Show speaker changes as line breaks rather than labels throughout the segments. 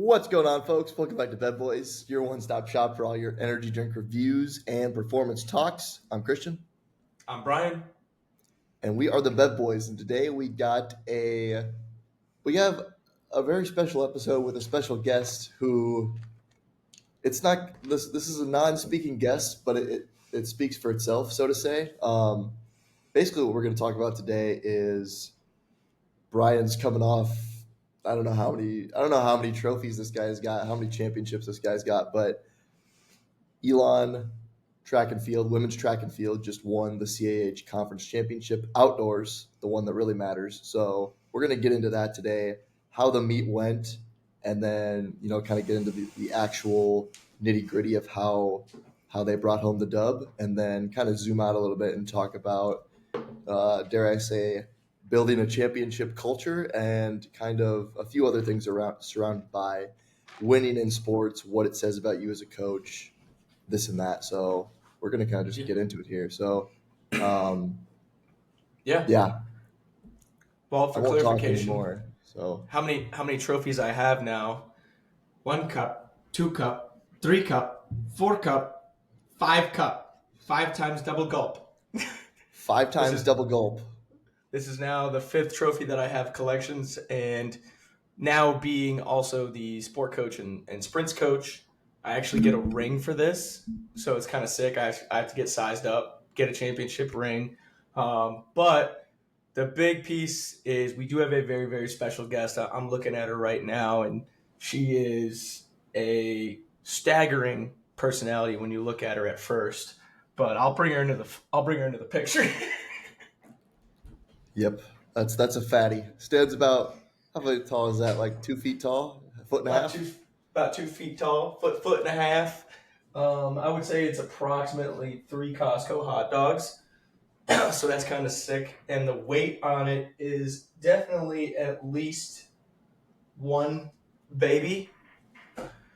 What's going on, folks? Welcome back to Bed Boys, your one-stop shop for all your energy drink reviews and performance talks. I'm Christian,
I'm Brian.
and we are the Bed Boys. And today we have a very special episode with a special guest who it's not this is a non-speaking guest, but it speaks for itself, so to say. Basically, what we're going to talk about today is Brian's coming off. I don't know how many trophies this guy's got, how many championships this guy's got, but Elon track and field, women's track and field just won the CAH conference championship outdoors, the one that really matters. So we're going to get into that today, how the meet went, and then, kind of get into the actual nitty gritty of how they brought home the dub, and then kind of zoom out a little bit and talk about, dare I say, building a championship culture and kind of a few other things surrounded by winning in sports, what it says about you as a coach, this and that. So we're going to kind of just get into it here. So, yeah.
Well, for
I won't talk
clarification,
anymore. So
how many trophies I have now? 1 cup, 2 cup, 3 cup, 4 cup, 5 cup, 5 times double gulp.
5 times double gulp.
This is now the 5th trophy that I have collections, and now being also the sport coach and sprints coach, I actually get a ring for this. So it's kind of sick. I have to get sized up, get a championship ring. But the big piece is we do have a very, very special guest. I'm looking at her right now, and she is a staggering personality when you look at her at first. But I'll bring her into the picture.
Yep, that's a fatty. Stands about, how tall is that? Like 2 feet tall, a foot and a half.
About 2 feet tall, foot and a half. I would say it's approximately 3 Costco hot dogs. So that's kind of sick. And the weight on it is definitely at least 1 baby.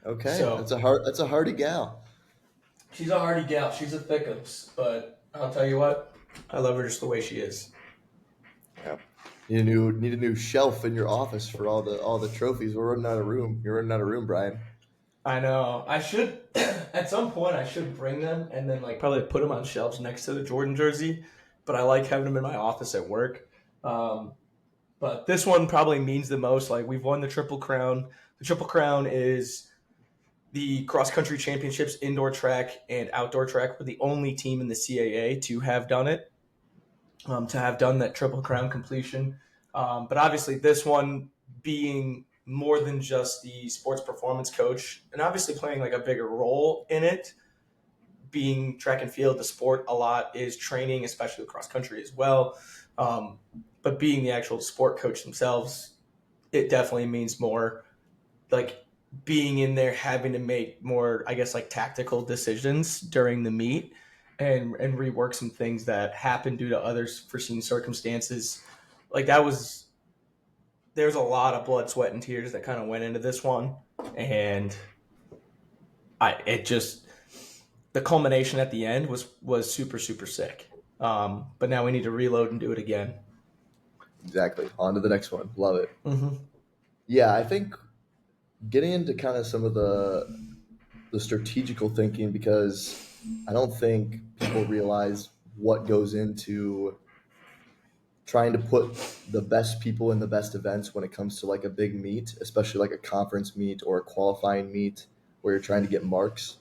Okay,
So
that's a hardy gal.
She's a hardy gal. She's a thickums. But I'll tell you what, I love her just the way she is.
Yeah. Need a new shelf in your office for all the trophies. We're running out of room. You're running out of room, Brian.
I know. I should at some point I should bring them and then probably put them on shelves next to the Jordan jersey. But I like having them in my office at work. But this one probably means the most. Like, we've won the Triple Crown. The Triple Crown is the cross-country championships, indoor track and outdoor track. We're the only team in the CAA to have done it, to have done that Triple Crown completion. But obviously this one being more than just the sports performance coach and obviously playing like a bigger role in it, being track and field, the sport a lot is training, especially cross country as well. But being the actual sport coach themselves, it definitely means more, like being in there, having to make more, I guess, like tactical decisions during the meet and rework some things that happened due to others foreseen circumstances. Like there's a lot of blood, sweat, and tears that kind of went into this one. And the culmination at the end was super, super sick. But now we need to reload and do it again.
Exactly. On to the next one. Love it.
Mm-hmm.
Yeah, I think getting into kind of some of the strategical thinking, because I don't think people realize what goes into trying to put the best people in the best events when it comes to like a big meet, especially like a conference meet or a qualifying meet where you're trying to get marks.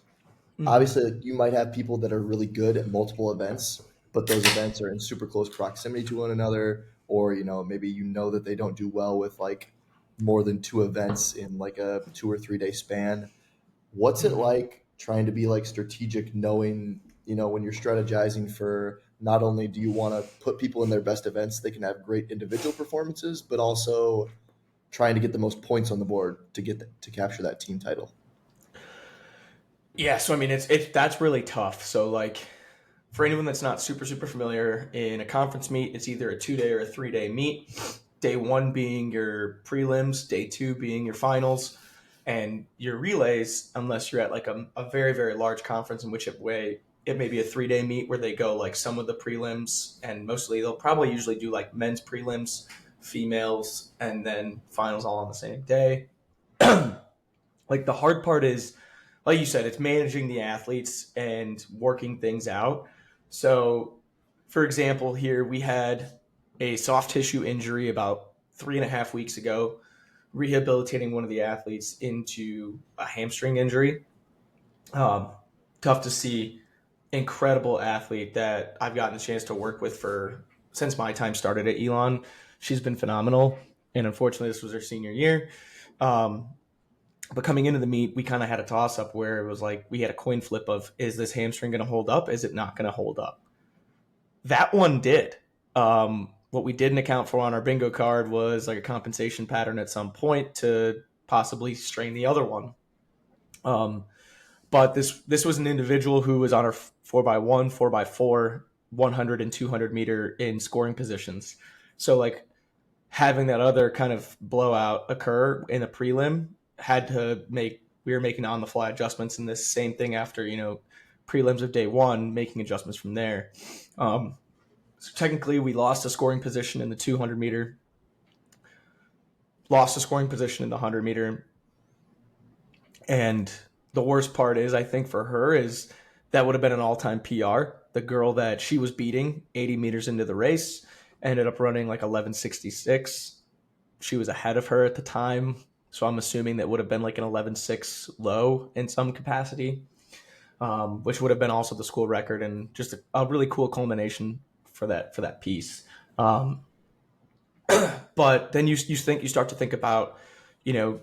Mm-hmm.
Obviously, you might have people that are really good at multiple events, but those events are in super close proximity to one another, or maybe that they don't do well with like more than 2 events in like a 2 or 3 day span. What's it like trying to be like strategic, knowing when you're strategizing for, not only do you want to put people in their best events so they can have great individual performances, but also trying to get the most points on the board to capture that team title?
Yeah, so I mean, that's really tough. So like, for anyone that's not super, super familiar, in a conference meet, it's either a 2-day or a 3-day meet. Day 1 being your prelims, day 2 being your finals, and your relays, unless you're at like a very, very large conference, in which it may be a 3-day meet where they go like some of the prelims, and mostly they'll probably usually do like men's prelims, females, and then finals all on the same day. Like the hard part is, like you said, it's managing the athletes and working things out. So, for example, here we had a soft tissue injury about 3.5 weeks ago, rehabilitating one of the athletes into a hamstring injury. Um, Tough to see. Incredible athlete that I've gotten a chance to work with for since my time started at Elon. She's been phenomenal, and unfortunately, this was her senior year. Um, but coming into the meet, we kind of had a toss up where it was like we had a coin flip of is this hamstring going to hold up? Is it not going to hold up? That one did. What we didn't account for on our bingo card was like a compensation pattern at some point to possibly strain the other one. Um, but this was an individual who was on our 4x1, 4x4, 100 and 200 meter in scoring positions. So like having that other kind of blowout occur in a prelim had to make we were making on the fly adjustments in this same thing after prelims of day one, making adjustments from there. So technically, we lost a scoring position in the 200 meter, lost a scoring position in the 100 meter, and the worst part is, I think for her, is that would have been an all-time PR. The girl that she was beating 80 meters into the race ended up running like 11:66. She was ahead of her at the time, so I'm assuming that would have been like an 11:6 low in some capacity, which would have been also the school record and just a really cool culmination for that piece. But then you start to think about, you know,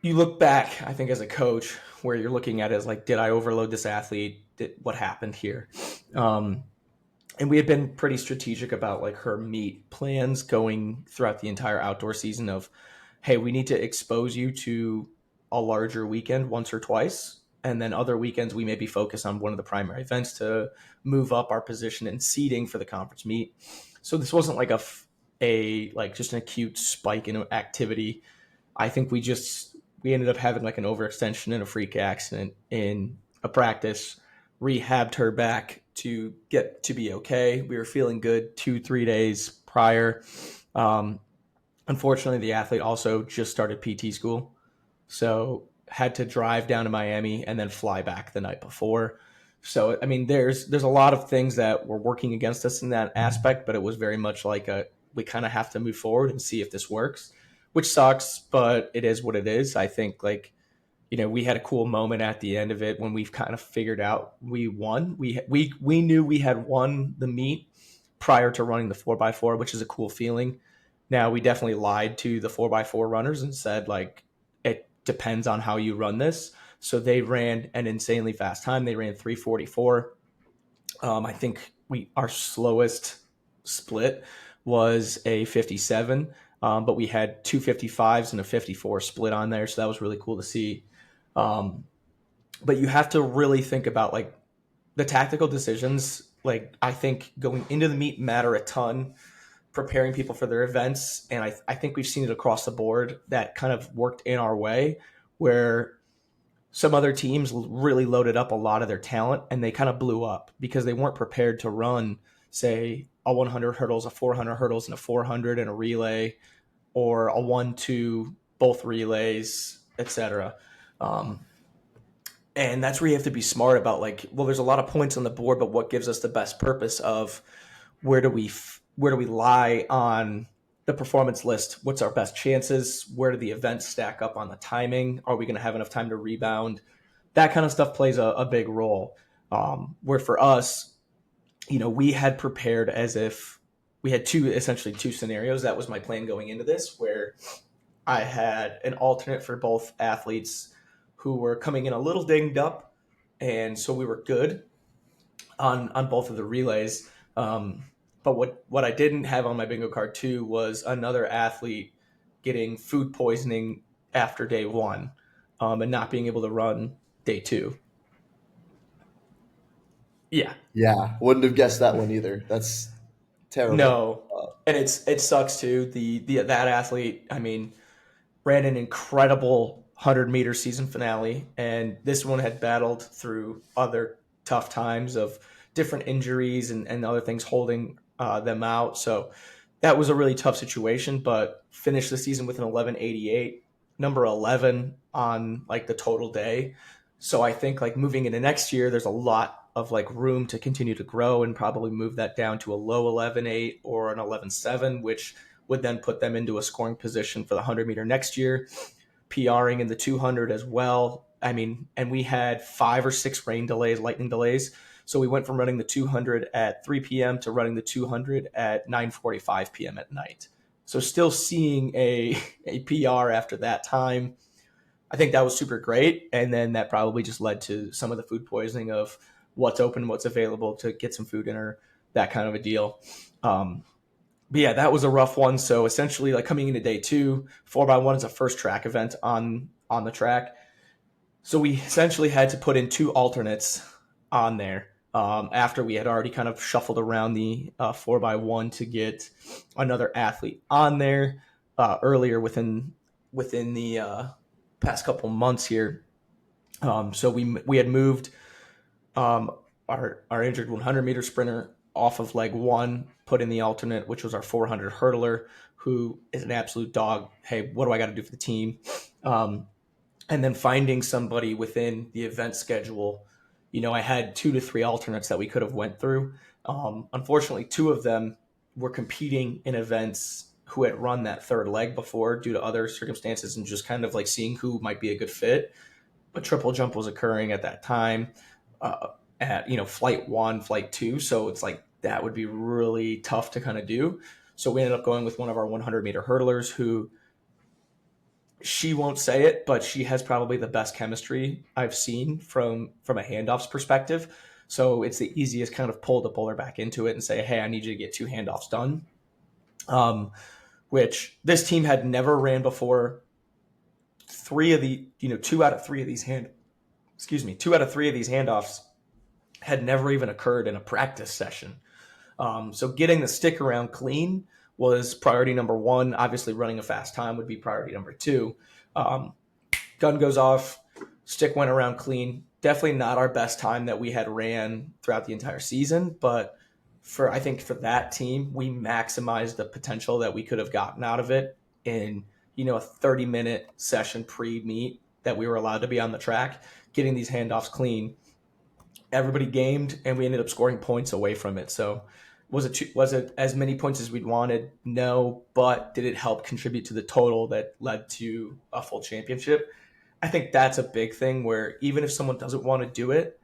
you look back, I think, as a coach, where you're looking at it as like, did I overload this athlete? What happened here? And we had been pretty strategic about like her meet plans going throughout the entire outdoor season of, hey, we need to expose you to a larger weekend once or twice. And then other weekends, we maybe focus on one of the primary events to move up our position in seeding for the conference meet. So this wasn't like just an acute spike in activity. I think we ended up having like an overextension and a freak accident in a practice, rehabbed her back to get to be okay. We were feeling good 2-3 days prior. Unfortunately, the athlete also just started PT school, so had to drive down to Miami and then fly back the night before. So I mean, there's a lot of things that were working against us in that aspect, but it was very much like we kind of have to move forward and see if this works, which sucks, but it is what it is. I think we had a cool moment at the end of it when we've kind of figured out we won. We knew we had won the meet prior to running the 4x4, which is a cool feeling. Now we definitely lied to the 4x4 runners and said like it depends on how you run this. So they ran an insanely fast time. They ran 3:44. I think our slowest split was a 57, but we had 2:55s and a 54 split on there. So that was really cool to see. But you have to really think about like the tactical decisions. Like I think going into the meet matter a ton, preparing people for their events. And I think we've seen it across the board that kind of worked in our way where some other teams really loaded up a lot of their talent and they kind of blew up because they weren't prepared to run, say, a 100 hurdles, a 400 hurdles, and a 400 and a relay, or a 1-2, both relays, etc. And that's where you have to be smart about like, well, there's a lot of points on the board, but what gives us the best purpose of where do we lie on the performance list? What's our best chances? Where do the events stack up on the timing? Are we going to have enough time to rebound? That kind of stuff plays a big role. Where for us, we had prepared as if we had essentially two scenarios. That was my plan going into this, where I had an alternate for both athletes who were coming in a little dinged up, and so we were good on both of the relays. But what I didn't have on my bingo card too was another athlete getting food poisoning after day one, and not being able to run day two. Yeah.
Yeah, wouldn't have guessed that one either. That's terrible.
No, and it sucks too. That athlete, I mean, ran an incredible 100-meter season finale, and this one had battled through other tough times of different injuries and other things holding them out. So that was a really tough situation, but finished the season with an 11:88. number 11 on like the total day. So I think like moving into next year, there's a lot of like room to continue to grow and probably move that down to a low 11.8 or an 11.7, which would then put them into a scoring position for the 100-meter next year, PRing in the 200 as well. I mean, and we had 5 or 6 lightning delays. So we went from running the 200 at 3 p.m. to running the 200 at 9:45 p.m. at night. So still seeing a PR after that time. I think that was super great. And then that probably just led to some of the food poisoning of what's open, what's available to get some food in her, that kind of a deal. But yeah, that was a rough one. So essentially, like coming into day 2, 4x1 is a first track event on the track. So we essentially had to put in 2 alternates on there after we had already kind of shuffled around the 4x1 to get another athlete on there earlier within the past couple months here. So we had moved our injured 100-meter sprinter off of leg 1, put in the alternate, which was our 400 hurdler, who is an absolute dog. Hey, what do I got to do for the team? And then finding somebody within the event schedule. I had 2 to 3 alternates that we could have went through. Unfortunately, 2 of them were competing in events who had run that third leg before due to other circumstances and just kind of like seeing who might be a good fit. But triple jump was occurring at that time at flight 1, flight 2. So it's like that would be really tough to kind of do. So we ended up going with one of our 100-meter hurdlers who, she won't say it, but she has probably the best chemistry I've seen from a handoffs perspective. So it's the easiest kind of pull to pull her back into it and say, hey, I need you to get 2 handoffs done. Which this team had never ran before. 2 out of 3 of these 2 out of 3 of these handoffs had never even occurred in a practice session. So getting the stick around clean was priority number 1. Obviously, running a fast time would be priority number 2. Gun goes off, stick went around clean. Definitely not our best time that we had ran throughout the entire season, but I think for that team, we maximized the potential that we could have gotten out of it in a 30-minute session pre-meet that we were allowed to be on the track, getting these handoffs clean. Everybody gamed, and we ended up scoring points away from it. So was it as many points as we'd wanted? No, but did it help contribute to the total that led to a full championship? I think that's a big thing where even if someone doesn't want to do it,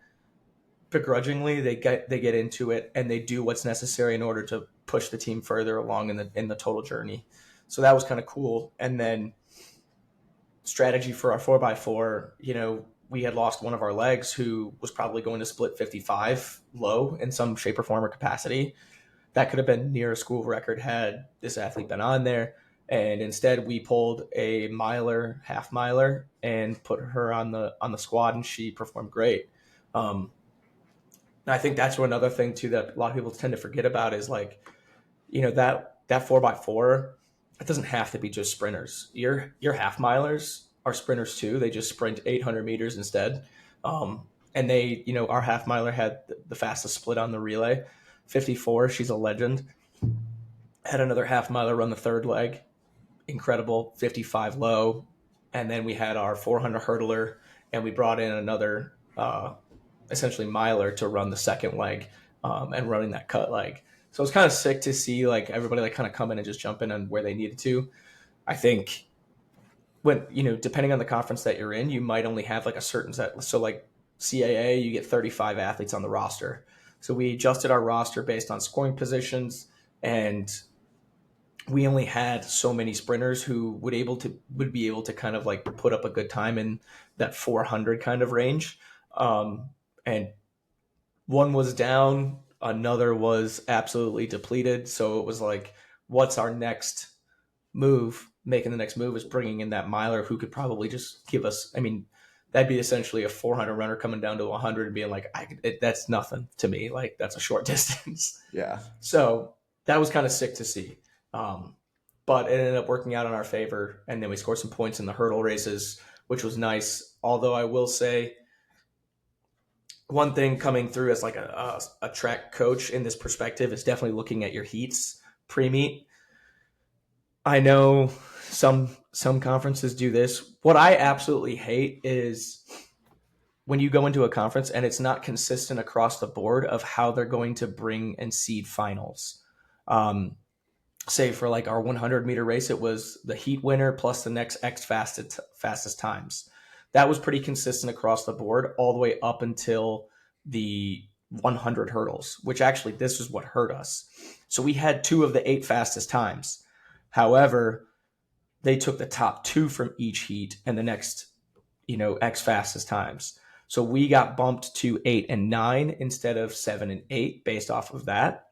begrudgingly they get into it and they do what's necessary in order to push the team further along in the total journey. So that was kind of cool. And then strategy for our 4x4, we had lost one of our legs who was probably going to split 55 low in some shape or form or capacity. That could have been near a school record had this athlete been on there. And instead we pulled a half miler, and put her on the squad, and she performed great. And I think that's another thing too that a lot of people tend to forget about is like, that 4x4, it doesn't have to be just sprinters. Your half milers are sprinters too. They just sprint 800 meters instead. And they, our half miler had the fastest split on the relay, 54. She's a legend. Had another half miler run the third leg, incredible, 55 low. And then we had our 400 hurdler, and we brought in another essentially miler to run the second leg and running that cut leg. So it's kind of sick to see like everybody like kind of come in and just jump in on where they needed to. I think when, depending on the conference that you're in, you might only have like a certain set. So like CAA, you get 35 athletes on the roster. So we adjusted our roster based on scoring positions, and we only had so many sprinters who would be able to kind of like put up a good time in that 400 kind of range. And one was down, another was absolutely depleted. So it was like, what's our next move? Making the next move is bringing in that miler who could probably just give us, that'd be essentially a 400 runner coming down to 100 and being like, that's nothing to me. Like, that's a short distance.
Yeah.
So that was kind of sick to see. But it ended up working out in our favor. And then we scored some points in the hurdle races, which was nice. Although I will say, one thing coming through as like a track coach in this perspective is definitely looking at your heats pre-meet. I know some conferences do this. What I absolutely hate is when you go into a conference and it's not consistent across the board of how they're going to bring and seed finals. Say for like our 100-meter race, it was the heat winner plus the next X fastest times. That was pretty consistent across the board all the way up until the 100 hurdles, which actually this is what hurt us. So we had 2 of the 8 fastest times. However, they took the top 2 from each heat and the next, X fastest times. So we got bumped to 8 and 9 instead of 7 and 8 based off of that.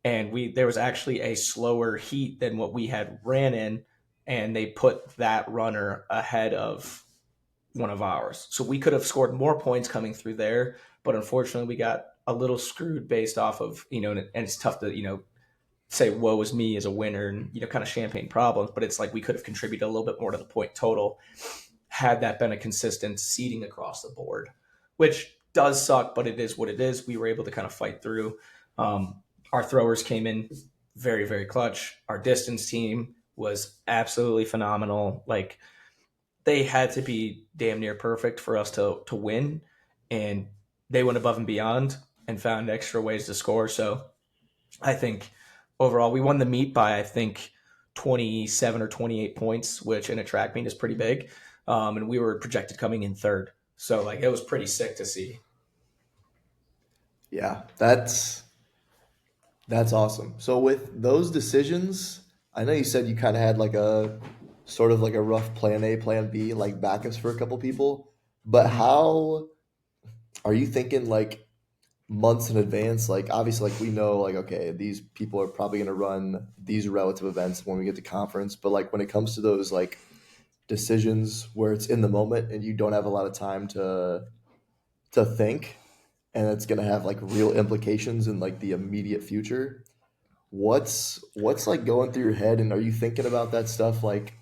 And there was actually a slower heat than what we had ran in, and they put that runner ahead of one of ours. So we could have scored more points coming through there, but unfortunately we got a little screwed based off of, and it's tough to, say woe is me as a winner and, kind of champagne problems, but it's like we could have contributed a little bit more to the point total had that been a consistent seeding across the board, which does suck, but it is what it is. We were able to kind of fight through. Our throwers came in very, very clutch. Our distance team was absolutely phenomenal. Like, they had to be damn near perfect for us to win, and they went above and beyond and found extra ways to score. So I think overall we won the meet by, I think, 27 or 28 points, which in a track meet is pretty big. And we were projected coming in third. So like it was pretty sick to see.
Yeah, that's awesome. So with those decisions, I know you said you kind of had like a sort of like a rough plan A, plan B, like backups for a couple people. But
Mhm.
how are you thinking like months in advance? Like obviously like we know like okay, these people are probably going to run these relative events when we get to conference, but like when it comes to those like decisions where it's in the moment and you don't have a lot of time to think and it's going to have like real implications in like the immediate future, what's like going through your head, and are you thinking about that stuff like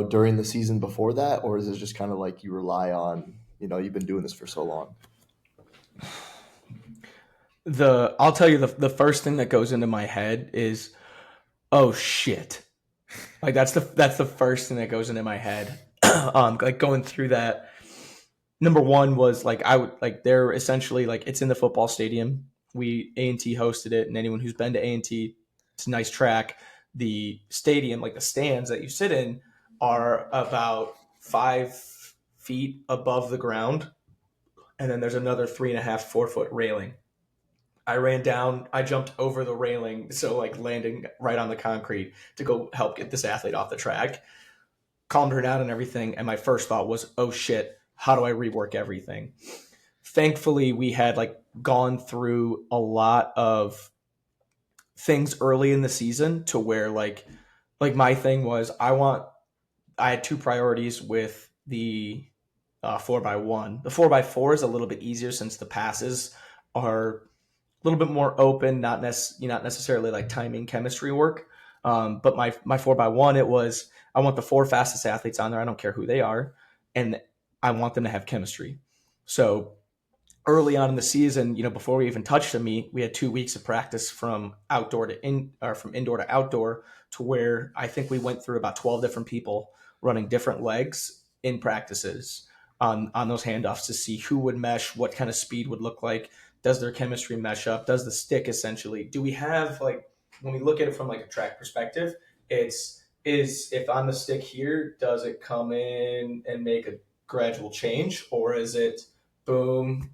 during the season before that, or is it just kind of like you rely on you've been doing this for so long?
I'll tell you the first thing that goes into my head is, oh shit. Like that's the first thing that goes into my head. Like going through that. Number one was like I would like they're essentially like it's in the football stadium. We A&T hosted it, and anyone who's been to A&T, it's a nice track. The stadium, like the stands that you sit in, are about 5 feet above the ground, and then there's another 3.5, 4 foot railing. I ran down, I jumped over the railing, so like landing right on the concrete to go help get this athlete off the track. Calmed her down and everything, and my first thought was, oh shit, how do I rework everything? Thankfully, we had like gone through a lot of things early in the season to where like my thing was I had 2 priorities with the 4x1. The 4x4 is a little bit easier since the passes are a little bit more open, not necessarily like timing chemistry work. But my 4x1, it was I want the 4 fastest athletes on there. I don't care who they are, and I want them to have chemistry. So early on in the season, before we even touched a meet, we had 2 weeks of practice from outdoor to in or from indoor to outdoor, to where I think we went through about 12 different people running different legs in practices on those handoffs to see who would mesh, what kind of speed would look like, does their chemistry mesh up, does the stick essentially, do we have like when we look at it from like a track perspective, it's is if on the stick here, does it come in and make a gradual change, or is it boom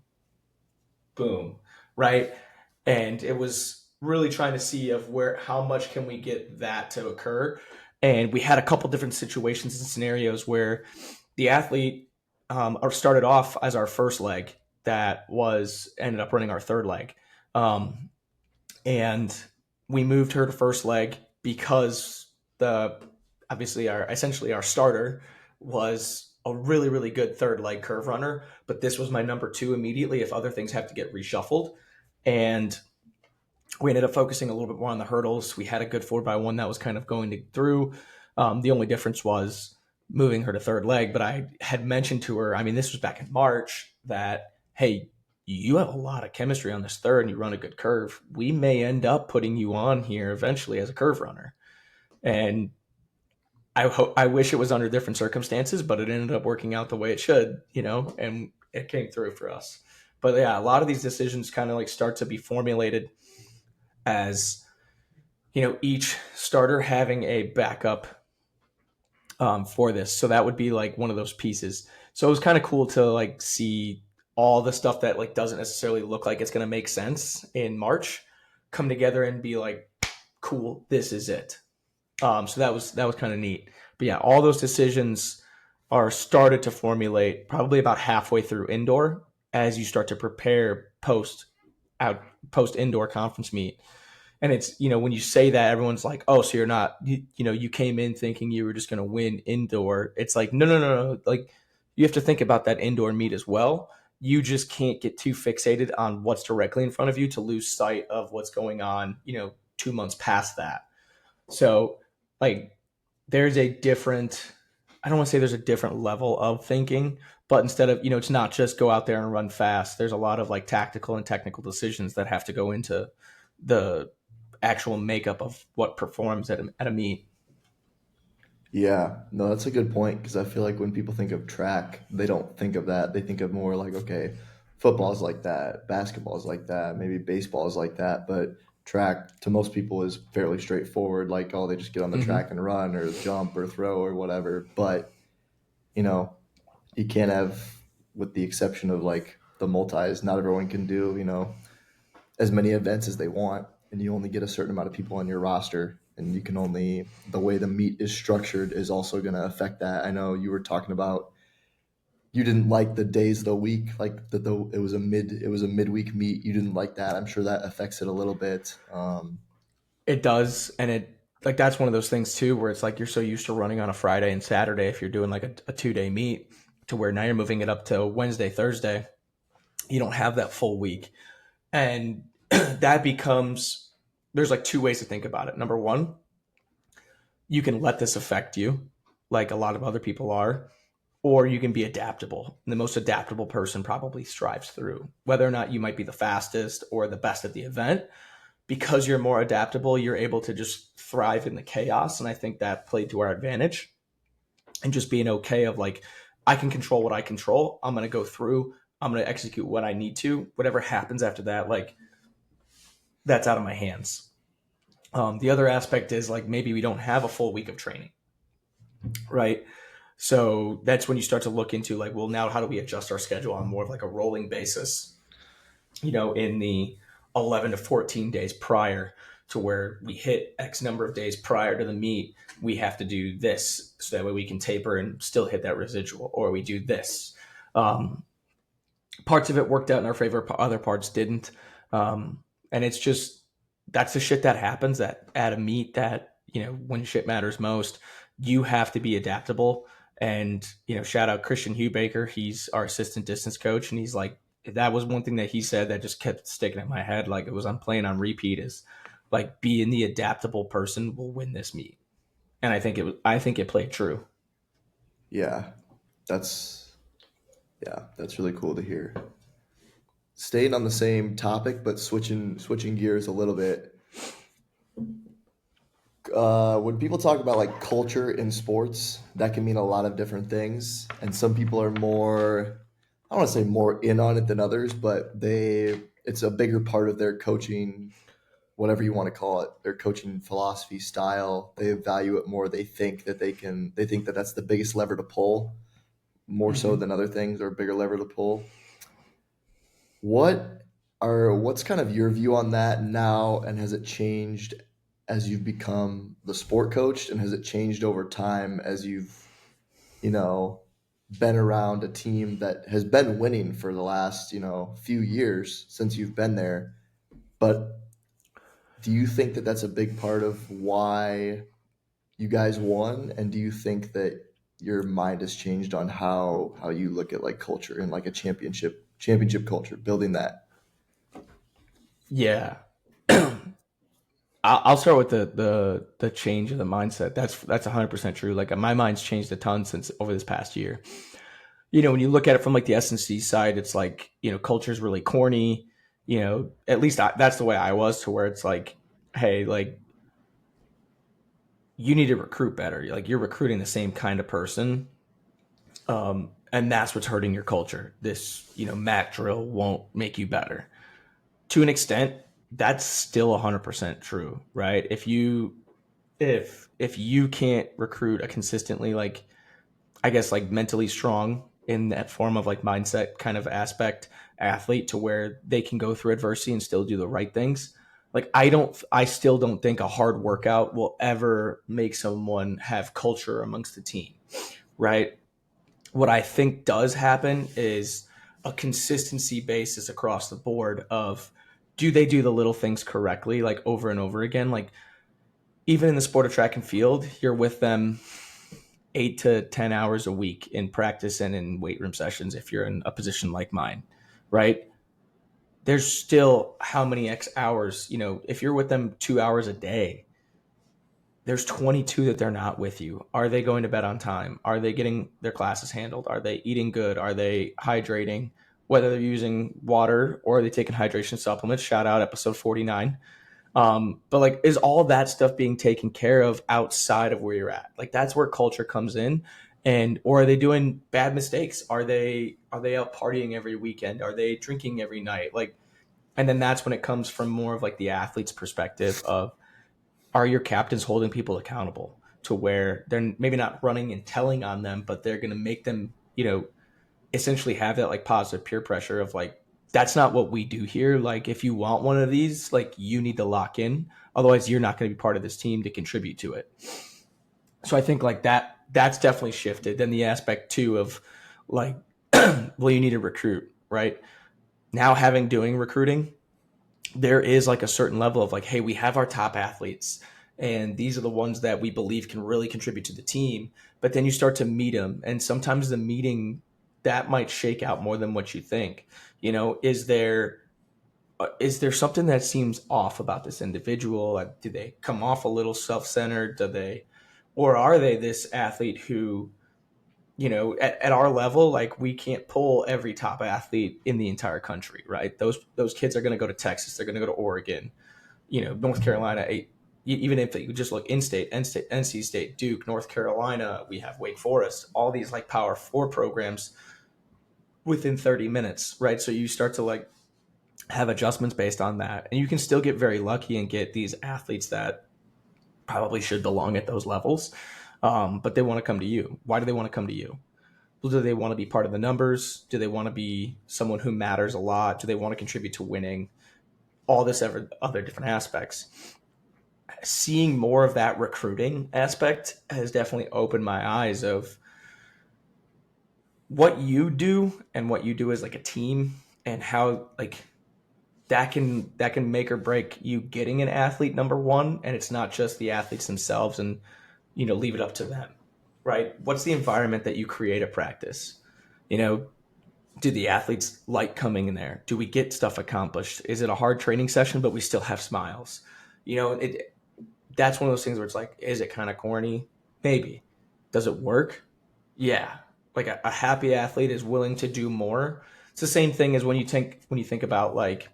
boom, right? And it was really trying to see of where how much can we get that to occur. And we had a couple different situations and scenarios where the athlete started off as our first leg that was ended up running our third leg. Um, and we moved her to first leg because the obviously our essentially our starter was a really really good third leg curve runner, but this was my number 2 immediately if other things have to get reshuffled. And we ended up focusing a little bit more on the hurdles. We had a good 4x1 that was kind of going through. The only difference was moving her to third leg, but I had mentioned to her, I mean, this was back in March, that hey, you have a lot of chemistry on this third and you run a good curve. We may end up putting you on here eventually as a curve runner. And I wish it was under different circumstances, but it ended up working out the way it should, and it came through for us. But yeah, a lot of these decisions kind of like start to be formulated as, each starter having a backup for this. So that would be like one of those pieces. So it was kind of cool to like see all the stuff that like doesn't necessarily look like it's going to make sense in March come together and be like, cool, this is it. So that was kind of neat. But yeah, all those decisions are started to formulate probably about halfway through indoor as you start to prepare out post indoor conference meet. And it's, when you say that, everyone's like, oh, so you're not, you came in thinking you were just going to win indoor. It's like, no, no, no, no. Like, you have to think about that indoor meet as well. You just can't get too fixated on what's directly in front of you to lose sight of what's going on, 2 months past that. So, like, there's a different, I don't want to say there's a different level of thinking, but instead of, it's not just go out there and run fast. There's a lot of like tactical and technical decisions that have to go into the actual makeup of what performs at a meet.
Yeah, no, that's a good point because I feel like when people think of track, they don't think of that. They think of more like, okay, football's like that, basketball's like that, maybe baseball's like that, but track to most people is fairly straightforward. Like, oh, they just get on the
Mm-hmm.
track and run or jump or throw or whatever. But, you know, you can't have, with the exception of like the multis, not everyone can do, as many events as they want, and you only get a certain amount of people on your roster, and you can only the way the meet is structured is also going to affect that. I know you were talking about you didn't like the days of the week, like it was a midweek meet. You didn't like that. I'm sure that affects it a little bit.
It does, and it like that's one of those things too, where it's like you're so used to running on a Friday and Saturday if you're doing like a 2 day meet, to where now you're moving it up to Wednesday, Thursday. You don't have that full week, and that becomes there's like two ways to think about it. Number one, you can let this affect you, like a lot of other people are, or you can be adaptable. And the most adaptable person probably strives through, whether or not you might be the fastest or the best at the event. Because you're more adaptable, you're able to just thrive in the chaos. And I think that played to our advantage, and just being okay of like, I can control what I control. I'm going to go through, I'm going to execute what I need to. Whatever happens after that, like, that's out of my hands. The other aspect is like maybe we don't have a full week of training, right? So that's when you start to look into like, well, now how do we adjust our schedule on more of like a rolling basis, in the 11 to 14 days prior, to where we hit X number of days prior to the meet, we have to do this so that way we can taper and still hit that residual, or we do this. Um, Parts of it worked out in our favor, other parts didn't. And it's just, that's the shit that happens that at a meet that, when shit matters most, you have to be adaptable. And, shout out Christian Hubaker. He's our assistant distance coach. And he's like, that was one thing that he said that just kept sticking in my head. Like it was, I'm playing on repeat, is like being the adaptable person will win this meet. And I think it played true.
Yeah, that's that's really cool to hear. Staying on the same topic, but switching gears a little bit. When people talk about like culture in sports, that can mean a lot of different things, and some people are more, I don't want to say more in on it than others, but it's a bigger part of their coaching, whatever you want to call it, their coaching philosophy style. They value it more. They think that that's the biggest lever to pull, more so
Mm-hmm.
than other things, or a bigger lever to pull. What's kind of your view on that now, and has it changed as you've become the sport coach, and has it changed over time as you've, you know, been around a team that has been winning for the last, few years since you've been there? But do you think that that's a big part of why you guys won, and do you think that your mind has changed on how you look at like culture and like a championship culture, building that?
Yeah. I'll start with the change of the mindset. That's 100% true. Like my mind's changed a ton since over this past year. When you look at it from like the S&C side, it's like, culture is really corny. At least that's the way I was, to where it's like, hey, like you need to recruit better. Like you're recruiting the same kind of person. And that's what's hurting your culture. This, Mac drill won't make you better. To an extent, that's still 100% true, right? If you can't recruit a consistently, like, I guess, like mentally strong in that form of like mindset kind of aspect athlete to where they can go through adversity and still do the right things. Like I still don't think a hard workout will ever make someone have culture amongst the team, right? What I think does happen is a consistency basis across the board of, do they do the little things correctly, like over and over again? Like even in the sport of track and field, you're with them 8 to 10 hours a week in practice and in weight room sessions. If you're in a position like mine, right? There's still how many X hours, if you're with them 2 hours a day, there's 22 that they're not with you. Are they going to bed on time? Are they getting their classes handled? Are they eating good? Are they hydrating? Whether they're using water or are they taking hydration supplements? Shout out episode 49. But like, is all that stuff being taken care of outside of where you're at? Like, that's where culture comes in. And or are they doing bad mistakes? Are they out partying every weekend? Are they drinking every night? Like, and then that's when it comes from more of like the athlete's perspective of, are your captains holding people accountable to where they're maybe not running and telling on them, but they're going to make them, essentially have that like positive peer pressure of like, that's not what we do here. Like, if you want one of these, like, you need to lock in. Otherwise, you're not going to be part of this team to contribute to it. So I think like that's definitely shifted. Then the aspect too of like, well, you need to recruit, right? Now doing recruiting, there is like a certain level of like, hey, we have our top athletes and these are the ones that we believe can really contribute to the team. But then you start to meet them, and sometimes the meeting that might shake out more than what you think. Is there something that seems off about this individual? Like, do they come off a little self-centered? Or are they this athlete who, at our level, like, we can't pull every top athlete in the entire country, right? Those kids are going to go to Texas, they're going to go to Oregon, North Carolina. Even if you just look in-state, NC State, Duke, North Carolina, we have Wake Forest, all these like Power Four programs within 30 minutes, right? So you start to like have adjustments based on that, and you can still get very lucky and get these athletes that probably should belong at those levels, but they want to come to you. Why do they want to come to you? Do they want to be part of the numbers? Do they want to be someone who matters a lot? Do they want to contribute to winning? All this other different aspects. Seeing more of that recruiting aspect has definitely opened my eyes of what you do and what you do as like a team, and how like that can make or break you getting an athlete number one. And it's not just the athletes themselves, and leave it up to them, right? What's the environment that you create at practice? you know do the athletes like coming in there? Do we get stuff accomplished? Is it a hard training session but we still have smiles? That's one of those things where it's like, is it kind of corny? Maybe. Does it work? Yeah. Like a happy athlete is willing to do more. It's the same thing as when you think about like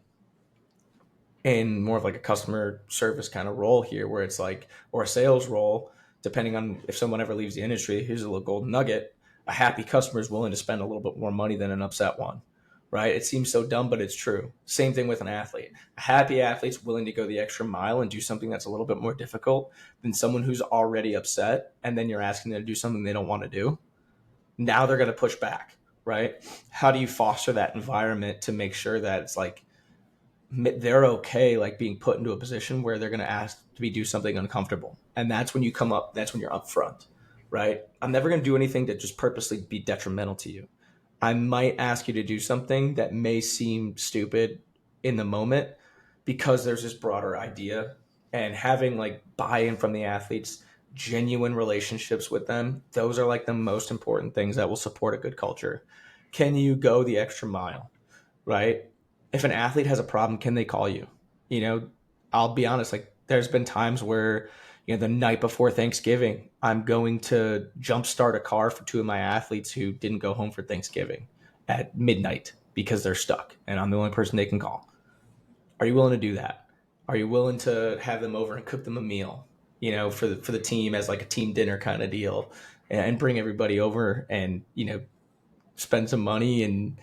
in more of like a customer service kind of role here, where it's like, or a sales role, depending on if someone ever leaves the industry. Here's a little golden nugget: a happy customer is willing to spend a little bit more money than an upset one, right? It seems so dumb, but it's true. Same thing with an athlete. A happy athlete's willing to go the extra mile and do something that's a little bit more difficult than someone who's already upset, and then you're asking them to do something they don't want to do. Now they're going to push back, right? How do you foster that environment to make sure that it's like they're okay, like being put into a position where they're going to ask to be do something uncomfortable? And that's when that's when you're upfront, right? I'm never going to do anything to just purposely be detrimental to you. I might ask you to do something that may seem stupid in the moment because there's this broader idea, and having like buy-in from the athletes, genuine relationships with them, those are like the most important things that will support a good culture. Can you go the extra mile, right? If an athlete has a problem, can they call you? You know, I'll be honest, like there's been times where, the night before Thanksgiving, I'm going to jumpstart a car for two of my athletes who didn't go home for Thanksgiving at midnight because they're stuck and I'm the only person they can call. Are you willing to do that? Are you willing to have them over and cook them a meal? for the team as like a team dinner kind of deal, and bring everybody over and spend some money and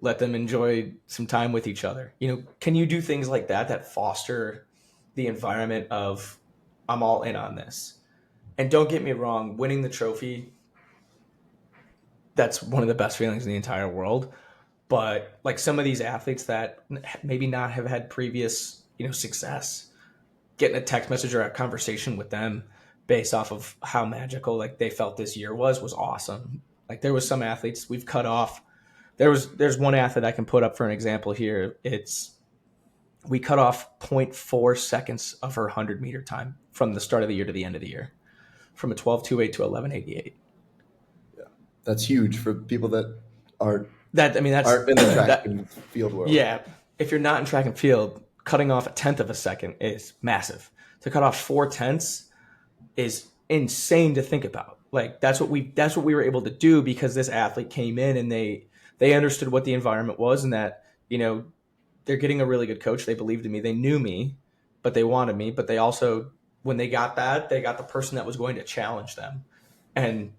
let them enjoy some time with each other. Can you do things like that foster the environment of I'm all in on this? And don't get me wrong, winning the trophy, that's one of the best feelings in the entire world. But like some of these athletes that maybe not have had previous, success, getting a text message or a conversation with them based off of how magical like they felt this year was awesome. Like there was some athletes we've cut off. There's one athlete I can put up for an example here. We cut off zero point 0.4 seconds of her 100-meter time from the start of the year to the end of the year, from a 12:28 to 11:88.
Yeah, that's huge for people that aren't
That's
aren't in the track and field world.
Yeah, if you're not in track and field, cutting off a tenth of a second is massive. To cut off 4/10 is insane to think about. Like that's what we were able to do because this athlete came in and they understood what the environment was, and that they're getting a really good coach. They believed in me. They knew me, but they wanted me. But they also, when they got that, they got the person that was going to challenge them, and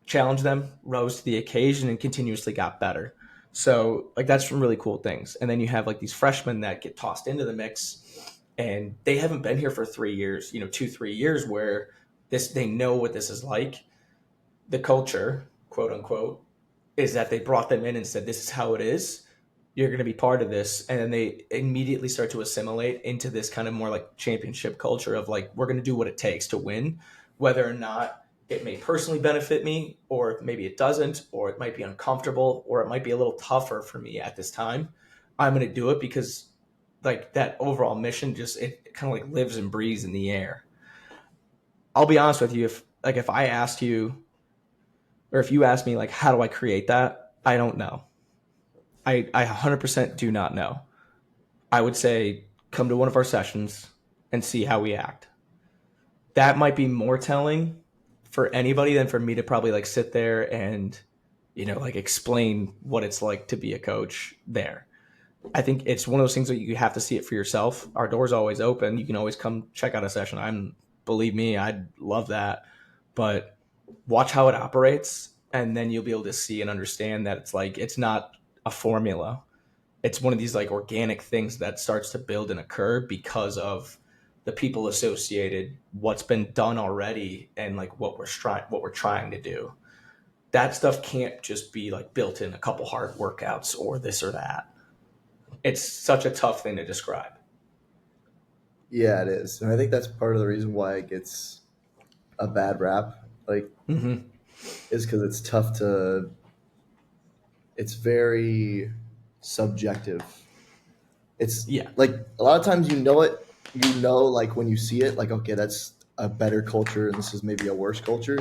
challenge them, rose to the occasion, and continuously got better. So like that's some really cool things. And then you have like these freshmen that get tossed into the mix, and they haven't been here for 3 years, 2-3 years, where they know what this is like. The culture, quote unquote, is that they brought them in and said, this is how it is. You're going to be part of this. And then they immediately start to assimilate into this kind of more like championship culture of like, we're going to do what it takes to win, whether or not it may personally benefit me, or maybe it doesn't, or it might be uncomfortable, or it might be a little tougher for me at this time. I'm going to do it because like that overall mission it kind of like lives and breathes in the air. I'll be honest with you. If I asked you, or if you asked me, like, how do I create that? I don't know. I 100% do not know. I would say come to one of our sessions and see how we act. That might be more telling for anybody than for me to probably like sit there and, like explain what it's like to be a coach there. I think it's one of those things that you have to see it for yourself. Our door's always open. You can always come check out a session. Believe me, I'd love that. But watch how it operates, and then you'll be able to see and understand that it's not a formula. It's one of these like organic things that starts to build and occur because of the people associated, what's been done already, and like what we're trying to do. That stuff can't just be like built in a couple hard workouts or this or that. It's such a tough thing to describe.
Yeah, it is, and I think that's part of the reason why it gets a bad rap. Like, is because it's tough to. It's very subjective. It's like a lot of times like when you see it, like, okay, that's a better culture and this is maybe a worse culture,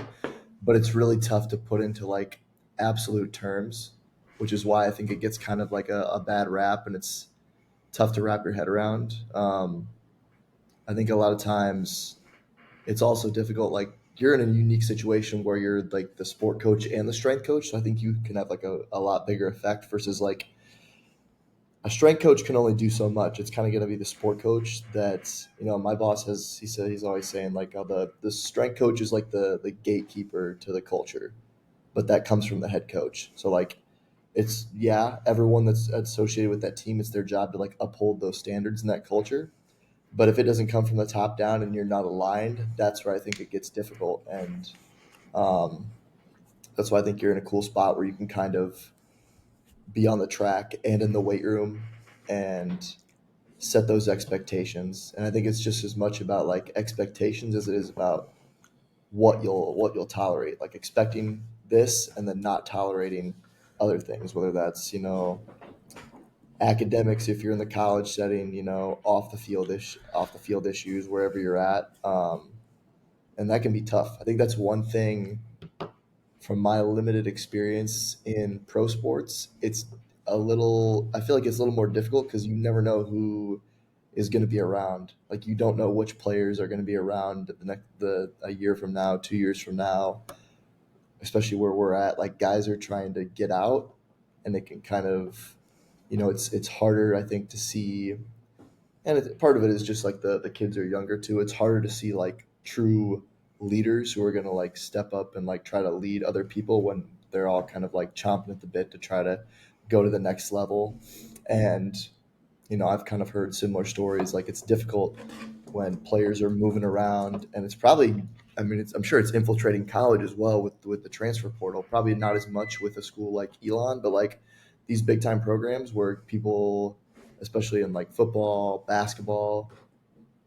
but it's really tough to put into like absolute terms, which is why I think it gets kind of like a bad rap, and it's tough to wrap your head around. I think a lot of times it's also difficult. Like you're in a unique situation where you're like the sport coach and the strength coach. So I think you can have like a lot bigger effect versus like a strength coach can only do so much. It's kind of going to be the sport coach that, my boss he's always saying like, oh, the strength coach is like the gatekeeper to the culture, but that comes from the head coach. So like, it's, yeah, everyone that's associated with that team, it's their job to like uphold those standards and that culture. But if it doesn't come from the top down and you're not aligned, that's where I think it gets difficult. And um, that's why I think you're in a cool spot where you can kind of be on the track and in the weight room and set those expectations. And I think it's just as much about like expectations as it is about what you'll tolerate, like expecting this and then not tolerating other things, whether that's, academics if you're in the college setting, off the field issues wherever you're at. And that can be tough. I think that's one thing from my limited experience in pro sports. I feel like it's a little more difficult because you never know who is going to be around. Like you don't know which players are going to be around a year from now, 2 years from now, especially where we're at. Like guys are trying to get out, and it can kind of, it's harder, I think, to see. And part of it is just like the kids are younger too. It's harder to see like true leaders who are going to like step up and like try to lead other people when they're all kind of like chomping at the bit to try to go to the next level. And I've kind of heard similar stories. Like it's difficult when players are moving around, and it's probably, I mean, I'm sure it's infiltrating college as well with the transfer portal. Probably not as much with a school like Elon, but like these big time programs where people, especially in like football, basketball,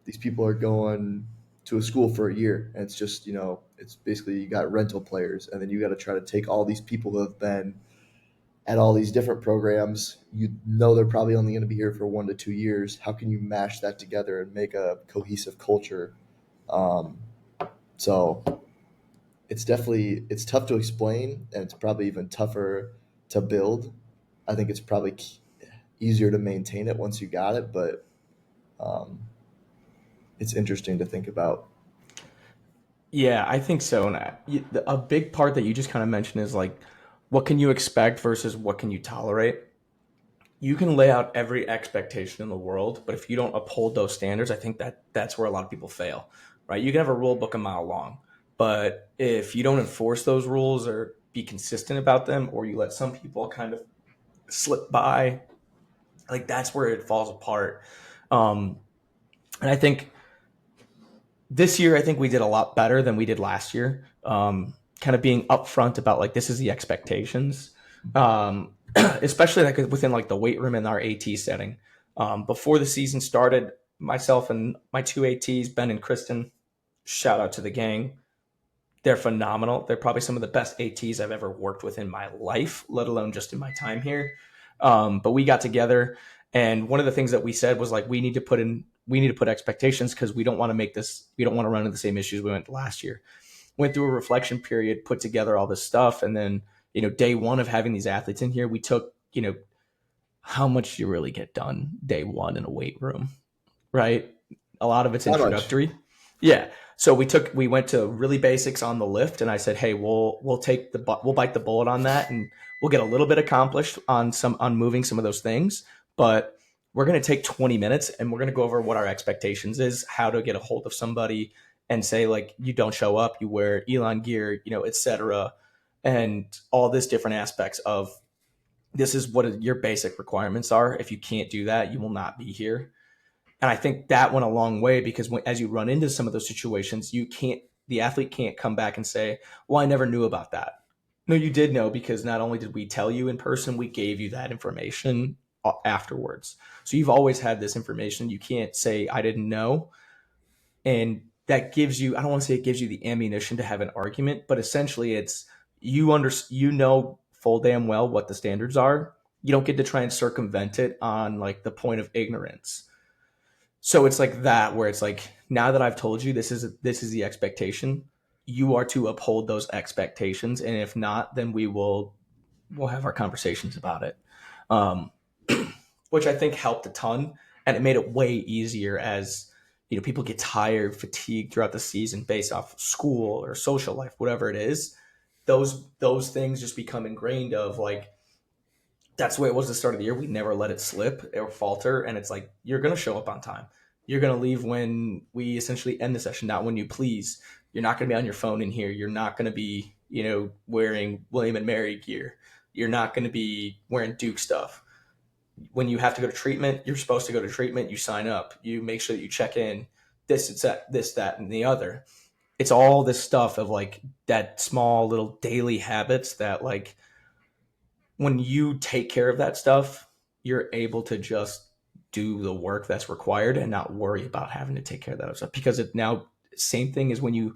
these people are going to a school for a year, and it's just it's basically you got rental players, and then you got to try to take all these people who have been at all these different programs. They're probably only going to be here for 1 to 2 years. How can you mash that together and make a cohesive culture? Um, so it's tough to explain, and it's probably even tougher to build. I think it's probably easier to maintain it once you got it, but um, it's interesting to think about.
Yeah, I think so. And a big part that you just kind of mentioned is like, what can you expect versus what can you tolerate? You can lay out every expectation in the world, but if you don't uphold those standards, I think that's where a lot of people fail, right? You can have a rule book a mile long, but if you don't enforce those rules or be consistent about them, or you let some people kind of slip by, like that's where it falls apart. Um, and I think this year, I think we did a lot better than we did last year. Kind of being upfront about like this is the expectations, especially like within like the weight room in our AT setting. Before the season started, myself and my two ATs, Ben and Kristen, shout out to the gang. They're phenomenal. They're probably some of the best ATs I've ever worked with in my life, let alone just in my time here. But we got together, and one of the things that we said was like we need to put expectations because we don't want to make this. We don't want to run into the same issues we went last year. Went through a reflection period, put together all this stuff, and then day one of having these athletes in here, we took how much you really get done day one in a weight room, right? A lot of it's
How much?
introductory. Yeah. So we went to really basics on the lift, and I said, hey, we'll bite the bullet on that, and we'll get a little bit accomplished on moving some of those things, but we're going to take 20 minutes and we're going to go over what our expectations is, how to get a hold of somebody and say like you don't show up, you wear Elon gear, etc., and all this different aspects of this is what your basic requirements are. If you can't do that, you will not be here. And I think that went a long way because as you run into some of those situations, the athlete can't come back and say, well, I never knew about that. No, you did know because not only did we tell you in person, we gave you that information afterwards. So you've always had this information. You can't say, I didn't know. And that gives you, I don't want to say it gives you the ammunition to have an argument, but essentially it's you know full damn well what the standards are. You don't get to try and circumvent it on like the point of ignorance. So it's like that where it's like now that I've told you this is the expectation, you are to uphold those expectations, and if not, then we'll have our conversations about it, um, which I think helped a ton, and it made it way easier as people get tired, fatigued throughout the season based off school or social life, whatever it is. Those things just become ingrained of like that's the way it was at the start of the year. We never let it slip or falter. And it's like, you're going to show up on time. You're going to leave when we essentially end the session, not when you please. You're not going to be on your phone in here. You're not going to be, wearing William and Mary gear. You're not going to be wearing Duke stuff. When you have to go to treatment, you're supposed to go to treatment. You sign up. You make sure that you check in. It's that, and the other. It's all this stuff of like that small little daily habits that like when you take care of that stuff, you're able to just do the work that's required and not worry about having to take care of that stuff. Because it now, same thing as when you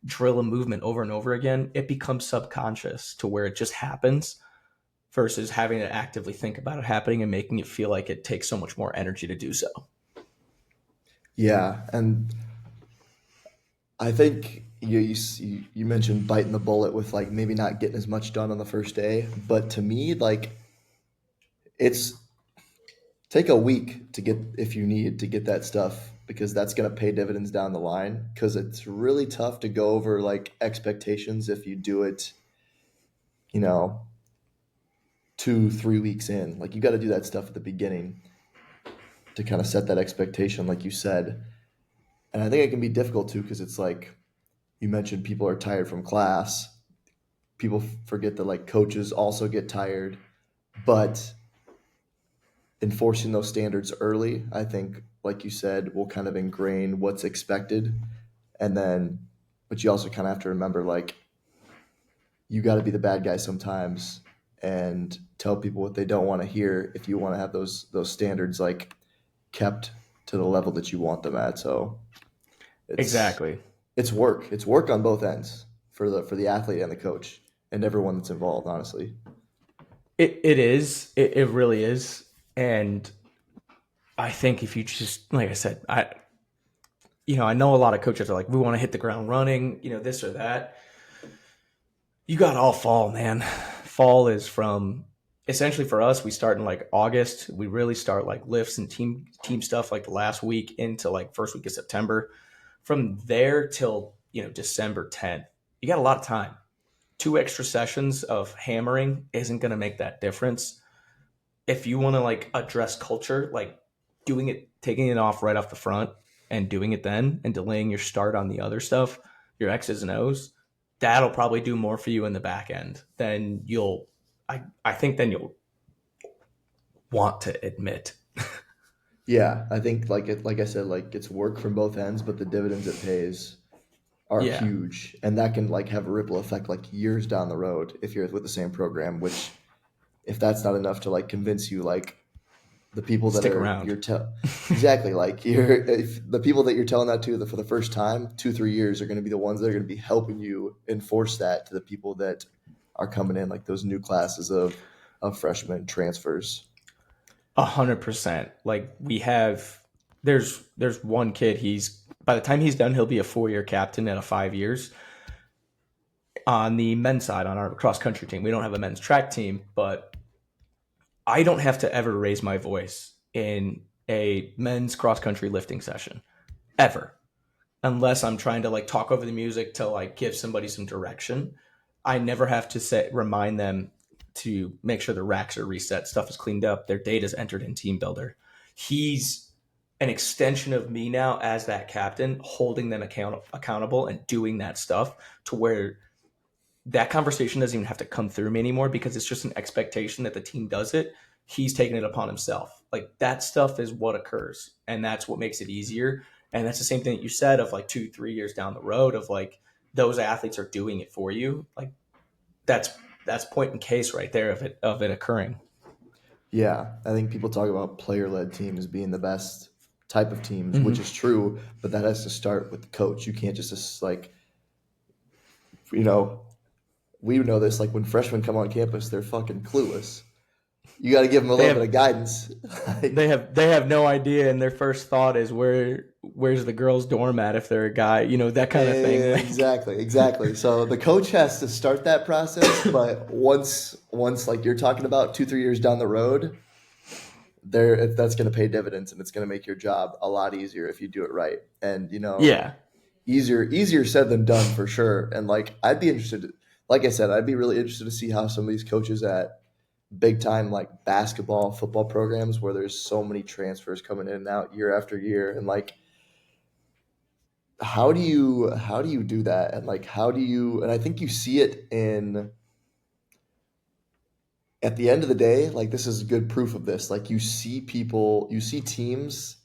drill a movement over and over again, it becomes subconscious to where it just happens versus having to actively think about it happening and making it feel like it takes so much more energy to do so.
Yeah, and I think you mentioned biting the bullet with like maybe not getting as much done on the first day, but to me, like it's take a week to get if you need to get that stuff because that's going to pay dividends down the line because it's really tough to go over like expectations if you do it, you know, 2 3 weeks in. Like you got to do that stuff at the beginning to kind of set that expectation, like you said. And I think it can be difficult too because it's like you mentioned people are tired from class. People forget that like coaches also get tired, but enforcing those standards early, I think, like you said, will kind of ingrain what's expected. And then, but you also kind of have to remember like you got to be the bad guy sometimes and tell people what they don't want to hear if you want to have those standards like kept to the level that you want them at. So it's
Exactly.
it's work. It's work on both ends for the athlete and the coach and everyone that's involved, honestly.
It is. It really is. And I think if you just, like I said, I know a lot of coaches are like, we want to hit the ground running, this or that. You got all fall, man. Fall is from essentially for us, we start in like August. We really start like lifts and team stuff like the last week into like first week of September. From there till, December 10th, you got a lot of time. 2 extra sessions of hammering isn't going to make that difference. If you want to like address culture, like taking it off right off the front and doing it then and delaying your start on the other stuff, your X's and O's, that'll probably do more for you in the back end than I think then you'll want to admit.
Yeah, I think like I said, like it's work from both ends, but the dividends it pays are
Yeah.
huge, and that can like have a ripple effect like years down the road if you're with the same program. Which, if that's not enough to like convince you, like the people that
Stick
are
around.
you're exactly like you're if the people that you're telling that to for the first time, 2 3 years are going to be the ones that are going to be helping you enforce that to the people that are coming in, like those new classes of freshmen transfers.
100%. Like we have, there's one kid. He's by the time he's done, he'll be a 4-year captain at a 5 years. On the men's side, on our cross country team, we don't have a men's track team, but I don't have to ever raise my voice in a men's cross country lifting session ever, unless I'm trying to like talk over the music to like give somebody some direction. I never have to remind them to make sure the racks are reset, stuff is cleaned up, their data's entered in Team Builder. He's an extension of me now as that captain, holding them accountable and doing that stuff to where that conversation doesn't even have to come through me anymore because it's just an expectation that the team does it. He's taking it upon himself. Like that stuff is what occurs, and that's what makes it easier. And that's the same thing that you said of like 2 3 years down the road of like those athletes are doing it for you. Like that's point in case right there of it occurring.
Yeah, I think people talk about player-led teams being the best type of teams, which
Mm-hmm.
is true, but that has to start with the coach. You can't just like, you know, we know this. Like when freshmen come on campus, they're fucking clueless. You got to give them a
They
little bit
have
of guidance.
they
Like,
have they have no idea, and their first thought is where's the girls' dorm at if they're a guy, that kind of thing. Like
exactly, exactly. So the coach has to start that process, but once like you're talking about 2 3 years down the road, that's going to pay dividends and it's going to make your job a lot easier if you do it right. And
yeah.
easier said than done for sure. And like I'd be interested, like I said, I'd be really interested to see how some of these coaches at big time like basketball, football programs where there's so many transfers coming in and out year after year, and like how do you do that, and like how do you, and I think you see it in at the end of the day, like this is good proof of this. Like you see teams,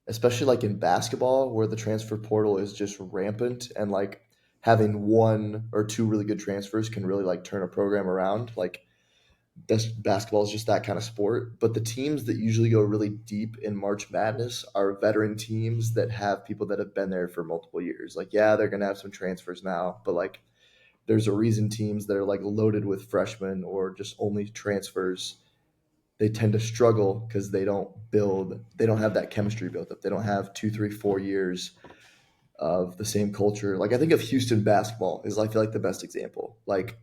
especially like in basketball, where the transfer portal is just rampant, and like having one or two really good transfers can really like turn a program around. Like basketball is just that kind of sport. But the teams that usually go really deep in March Madness are veteran teams that have people that have been there for multiple years. Like, yeah, they're gonna have some transfers now, but like there's a reason teams that are like loaded with freshmen or just only transfers, they tend to struggle because they don't have that chemistry built up. They don't have 2 3 4 years of the same culture. Like I think of Houston basketball is I feel like the best example. Like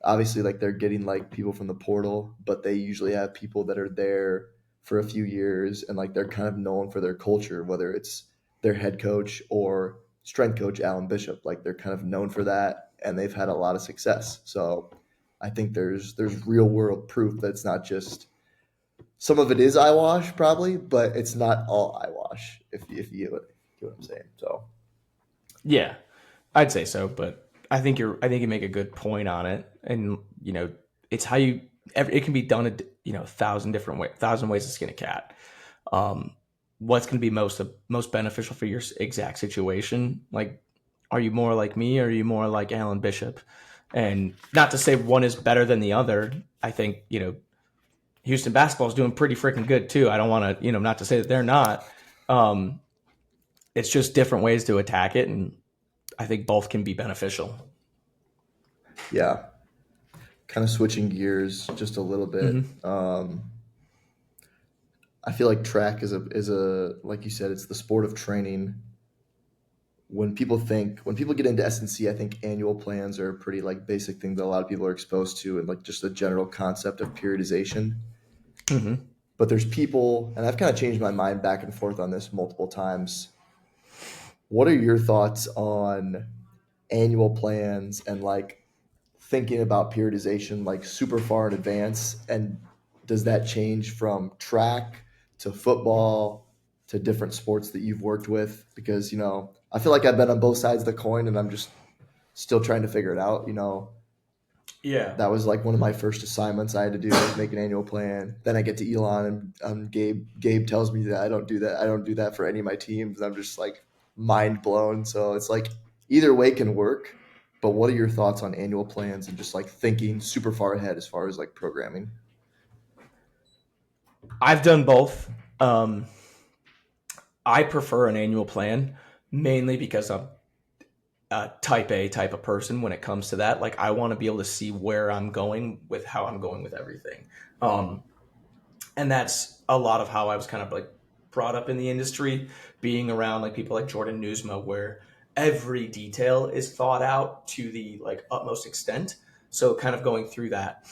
obviously like they're getting like people from the portal, but they usually have people that are there for a few years and like they're kind of known for their culture, whether it's their head coach or strength coach Alan Bishop. Like they're kind of known for that and they've had a lot of success. So I think there's real world proof that it's not just, some of it is eyewash probably, but it's not all eyewash if you get get what I'm saying? So
Yeah, I'd say so, but I think you make a good point on it, and it's how you. It can be done a thousand different ways, thousand ways to skin a cat. Um, what's going to be most beneficial for your exact situation? Like, are you more like me, or are you more like Alan Bishop? And not to say one is better than the other. I think Houston basketball is doing pretty freaking good too. I don't want to not to say that they're not. Um, it's just different ways to attack it, and I think both can be beneficial.
yeah, kind of switching gears just a little bit.
Mm-hmm.
I feel like track is a like you said, it's the sport of training. When people get into S&C, I think annual plans are a pretty like basic thing that a lot of people are exposed to, and like just the general concept of periodization.
Mm-hmm.
But there's people, and I've kind of changed my mind back and forth on this multiple times. What are your thoughts on annual plans and like thinking about periodization like super far in advance? And does that change from track to football to different sports that you've worked with? Because, I feel like I've been on both sides of the coin and I'm just still trying to figure it out.
Yeah.
That was like one of my first assignments I had to do was make an annual plan. Then I get to Elon and Gabe. Gabe tells me that I don't do that. I don't do that for any of my teams. I'm just like mind blown. So it's like either way can work. But what are your thoughts on annual plans and just like thinking super far ahead as far as like programming?
I've done both. I prefer an annual plan mainly because I'm a type A type of person when it comes to that. Like I want to be able to see where I'm going with how I'm going with everything. Um, and that's a lot of how I was kind of like brought up in the industry, being around like people like Jordan Newsma, where every detail is thought out to the like utmost extent. So kind of going through that,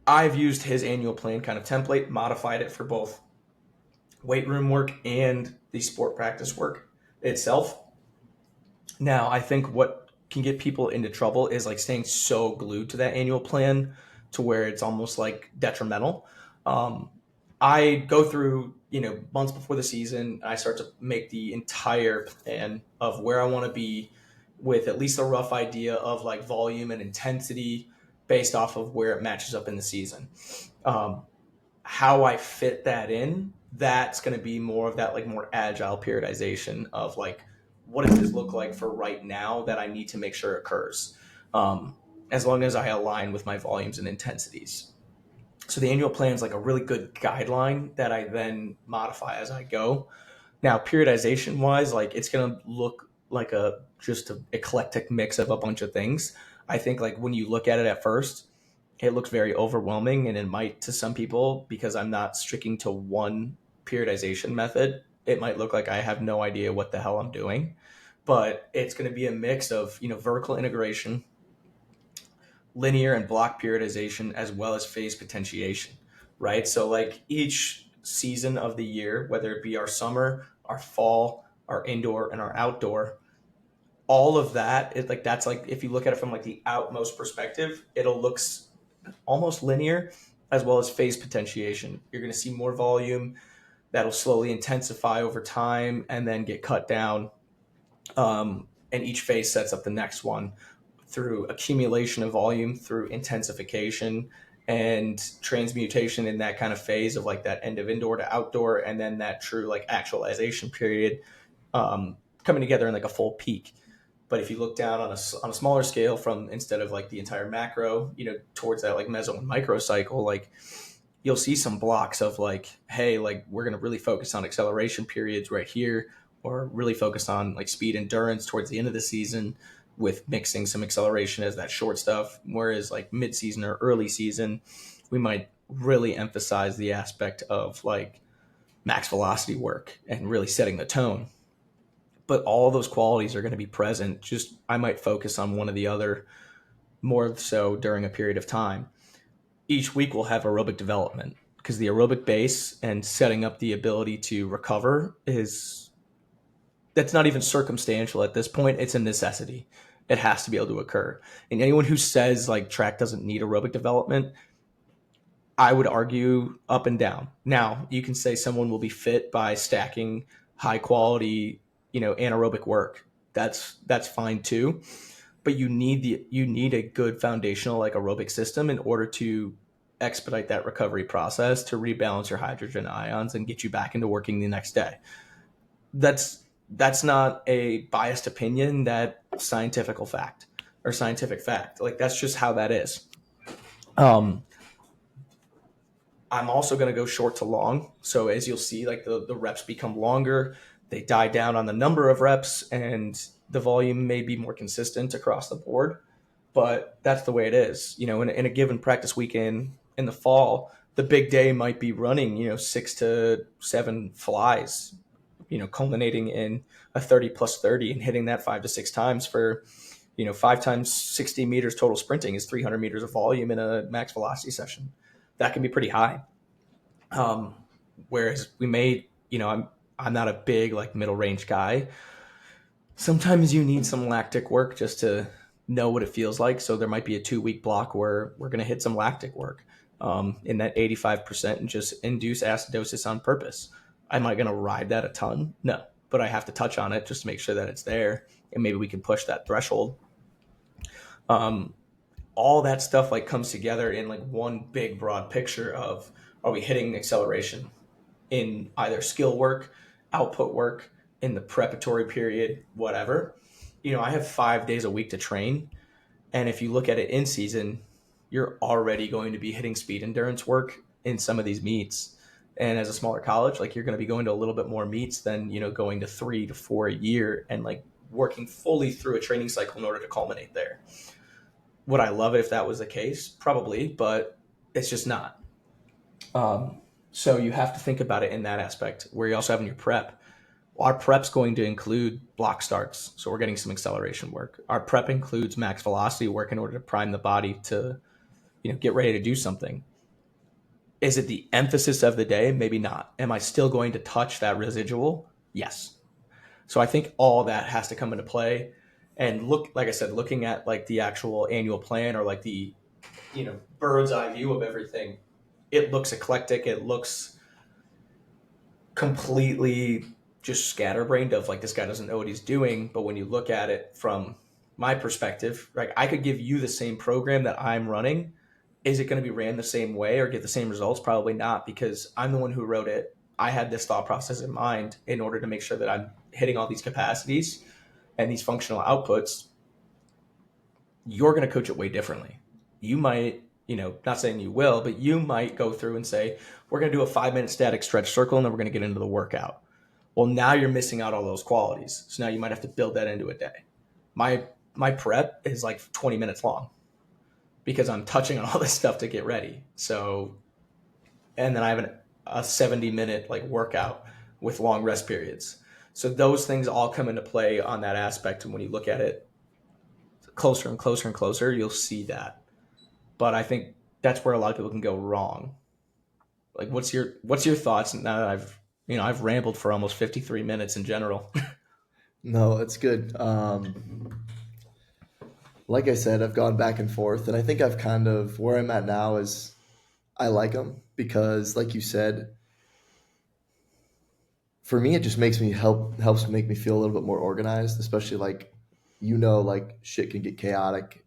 I've used his annual plan kind of template, modified it for both weight room work and the sport practice work itself. Now, I think what can get people into trouble is like staying so glued to that annual plan to where it's almost like detrimental. Um, I go through, months before the season, I start to make the entire plan of where I want to be with at least a rough idea of like volume and intensity based off of where it matches up in the season. Um, how I fit that in, that's going to be more of that like more agile periodization of like, what does this look like for right now that I need to make sure occurs, um, as long as I align with my volumes and intensities. So the annual plan is like a really good guideline that I then modify as I go. Now, periodization wise, like it's going to look like a just an eclectic mix of a bunch of things. I think like when you look at it at first, it looks very overwhelming, and it might to some people because I'm not sticking to one periodization method. It might look like I have no idea what the hell I'm doing, but it's going to be a mix of vertical integration, linear and block periodization, as well as phase potentiation, right? So like each season of the year, whether it be our summer, our fall, our indoor, and our outdoor, all of that is like that's like if you look at it from like the outmost perspective, it'll look almost linear as well as phase potentiation. You're going to see more volume that'll slowly intensify over time and then get cut down. And each phase sets up the next one through accumulation of volume, through intensification and transmutation in that kind of phase of like that end of indoor to outdoor, and then that true like actualization period, coming together in like a full peak. But if you look down on a smaller scale from instead of like the entire macro, towards that like meso and micro cycle, like you'll see some blocks of like, hey, like we're going to really focus on acceleration periods right here, or really focus on like speed endurance towards the end of the season with mixing some acceleration as that short stuff. Whereas like mid season or early season, we might really emphasize the aspect of like max velocity work and really setting the tone. But all those qualities are going to be present. Just I might focus on one or the other more so during a period of time. Each week we'll have aerobic development because the aerobic base and setting up the ability to recover is that's not even circumstantial at this point. It's a necessity. It has to be able to occur. And anyone who says like track doesn't need aerobic development, I would argue up and down. Now, you can say someone will be fit by stacking high quality, anaerobic work. That's fine too. But you need a good foundational like aerobic system in order to expedite that recovery process to rebalance your hydrogen ions and get you back into working the next day. That's not a biased opinion, that scientific fact. Like that's just how that is. Um, I'm also going to go short to long. So as you'll see, like the reps become longer, they die down on the number of reps, and the volume may be more consistent across the board. But that's the way it is. In a given practice weekend in the fall, the big day might be running, 6 to 7 flies, culminating in a 30 plus 30 and hitting that 5 to 6 times for, 5 times 60 meters total sprinting is 300 meters of volume in a max velocity session. That can be pretty high. Whereas I'm not a big like middle range guy. Sometimes you need some lactic work just to know what it feels like. So there might be a 2 week block where we're going to hit some lactic work in that 85% and just induce acidosis on purpose. Am I going to ride that a ton? No, but I have to touch on it just to make sure that it's there, and maybe we can push that threshold. All that stuff like comes together in like one big broad picture of, are we hitting acceleration in either skill work, output work, in the preparatory period, whatever. I have 5 days a week to train. And if you look at it in season, you're already going to be hitting speed endurance work in some of these meets. And as a smaller college, like you're going to be going to a little bit more meets than, going to 3 to 4 a year and like working fully through a training cycle in order to culminate there. Would I love it if that was the case? Probably, but it's just not. So you have to think about it in that aspect, where you're also having your prep. Our prep's going to include block starts, so we're getting some acceleration work. Our prep includes max velocity work in order to prime the body to, get ready to do something. Is it the emphasis of the day? Maybe not. Am I still going to touch that residual? Yes. So I think all that has to come into play. And like I said, looking at like the actual annual plan, or like the, bird's eye view of everything, it looks eclectic. It looks completely just scatterbrained of like, this guy doesn't know what he's doing. But when you look at it from my perspective, like I could give you the same program that I'm running. Is it going to be ran the same way or get the same results? Probably not, because I'm the one who wrote it. I had this thought process in mind in order to make sure that I'm hitting all these capacities and these functional outputs. You're going to coach it way differently. You might, not saying you will, but you might go through and say, we're going to do a 5-minute static stretch circle and then we're going to get into the workout. Well, now you're missing out all those qualities. So now you might have to build that into a day. My prep is like 20 minutes long because I'm touching on all this stuff to get ready. So, and then I have a 70-minute like workout with long rest periods. So those things all come into play on that aspect. And when you look at it closer and closer and closer, you'll see that. But I think that's where a lot of people can go wrong. Like, what's your thoughts now that I've rambled for almost 53 minutes in general?
No, it's good. Like I said, I've gone back and forth, and I think I've kind of where I'm at now is I like them because, like you said, for me, it just makes me helps make me feel a little bit more organized, especially like like shit can get chaotic.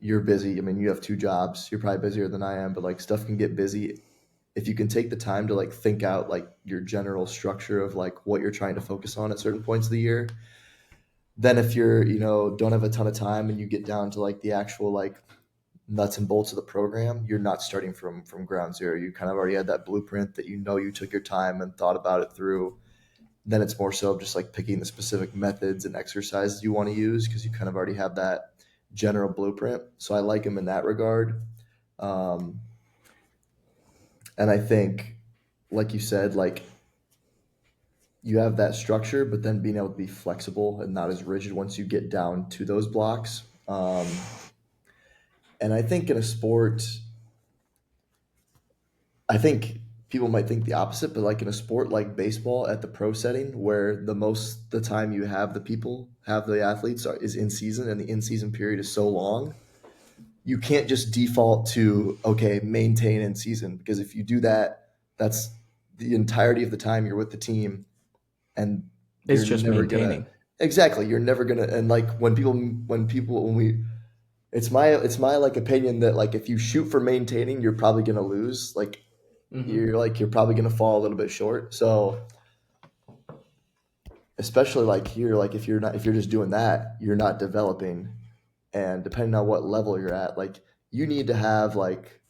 You're busy. I mean, you have 2 jobs. You're probably busier than I am, but like stuff can get busy. If you can take the time to like think out like your general structure of like what you're trying to focus on at certain points of the year, then if you're, don't have a ton of time and you get down to like the actual like nuts and bolts of the program, you're not starting from ground zero. You kind of already had that blueprint that you took your time and thought about it through. Then it's more so just like picking the specific methods and exercises you want to use because you kind of already have that general blueprint. So I like them in that regard. Um, and I think, like you said, like you have that structure, but then being able to be flexible and not as rigid once you get down to those blocks. And I think in a sport, I think people might think the opposite, but like in a sport like baseball at the pro setting, where the time you have the athletes is in season, and the in season period is so long, you can't just default to okay, maintain in season, because if you do that, that's the entirety of the time you're with the team. and
It's
you're
just
never gonna
maintaining.
exactly you're never gonna and like when we it's my like opinion that like if you shoot for maintaining, you're probably gonna lose. Like
Hmm.
you're probably gonna fall a little bit short. So especially like here, like if you're just doing that, you're not developing. And depending on what level you're at, like you need to have like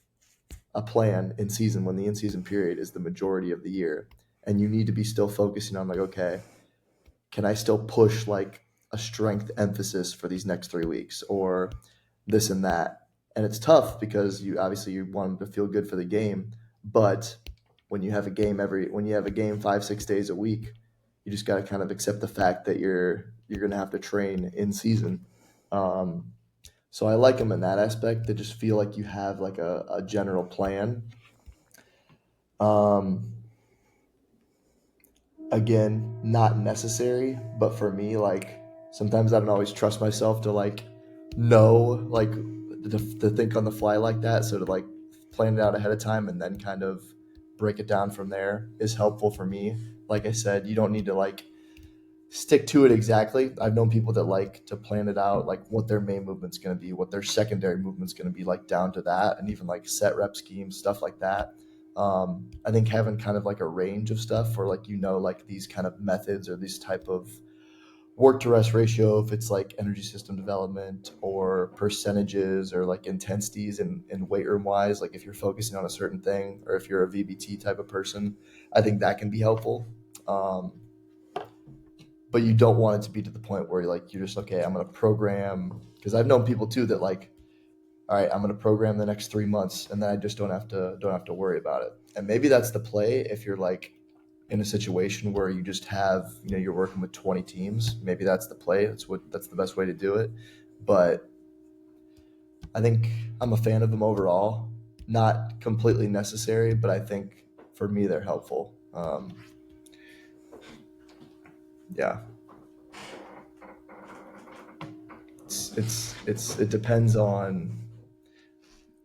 a plan in season when the in season period is the majority of the year. And you need to be still focusing on like, okay, can I still push like a strength emphasis for these next 3 weeks or this and that? And it's tough because you obviously you want them to feel good for the game, but when you have a game 5 6 days a week, you just got to kind of accept the fact that you're going to have to train in season. Um, so I like them in that aspect. They just feel like you have like a general plan. Um, Again, not necessary, but for me, like sometimes I don't always trust myself to like know, like to think on the fly like that. So to like plan it out ahead of time and then kind of break it down from there is helpful for me. Like I said, you don't need to like stick to it exactly. I've known people that like to plan it out, like what their main movement's going to be, what their secondary movement's going to be, like down to that, and even like set rep schemes, stuff like that. I think having kind of like a range of stuff for like like these kind of methods or these type of work to rest ratio, if it's like energy system development or percentages or like intensities and weight room wise, like if you're focusing on a certain thing or if you're a VBT type of person, I think that can be helpful. Um, but you don't want it to be to the point where like you're just okay. I'm going to program because I've known people too that like, all right, I'm going to program the next 3 months, and then I just don't have to worry about it. And maybe that's the play if you're like in a situation where you just have you're working with 20 teams. Maybe that's the play. That's the best way to do it. But I think I'm a fan of them overall. Not completely necessary, but I think for me they're helpful. Yeah. It depends on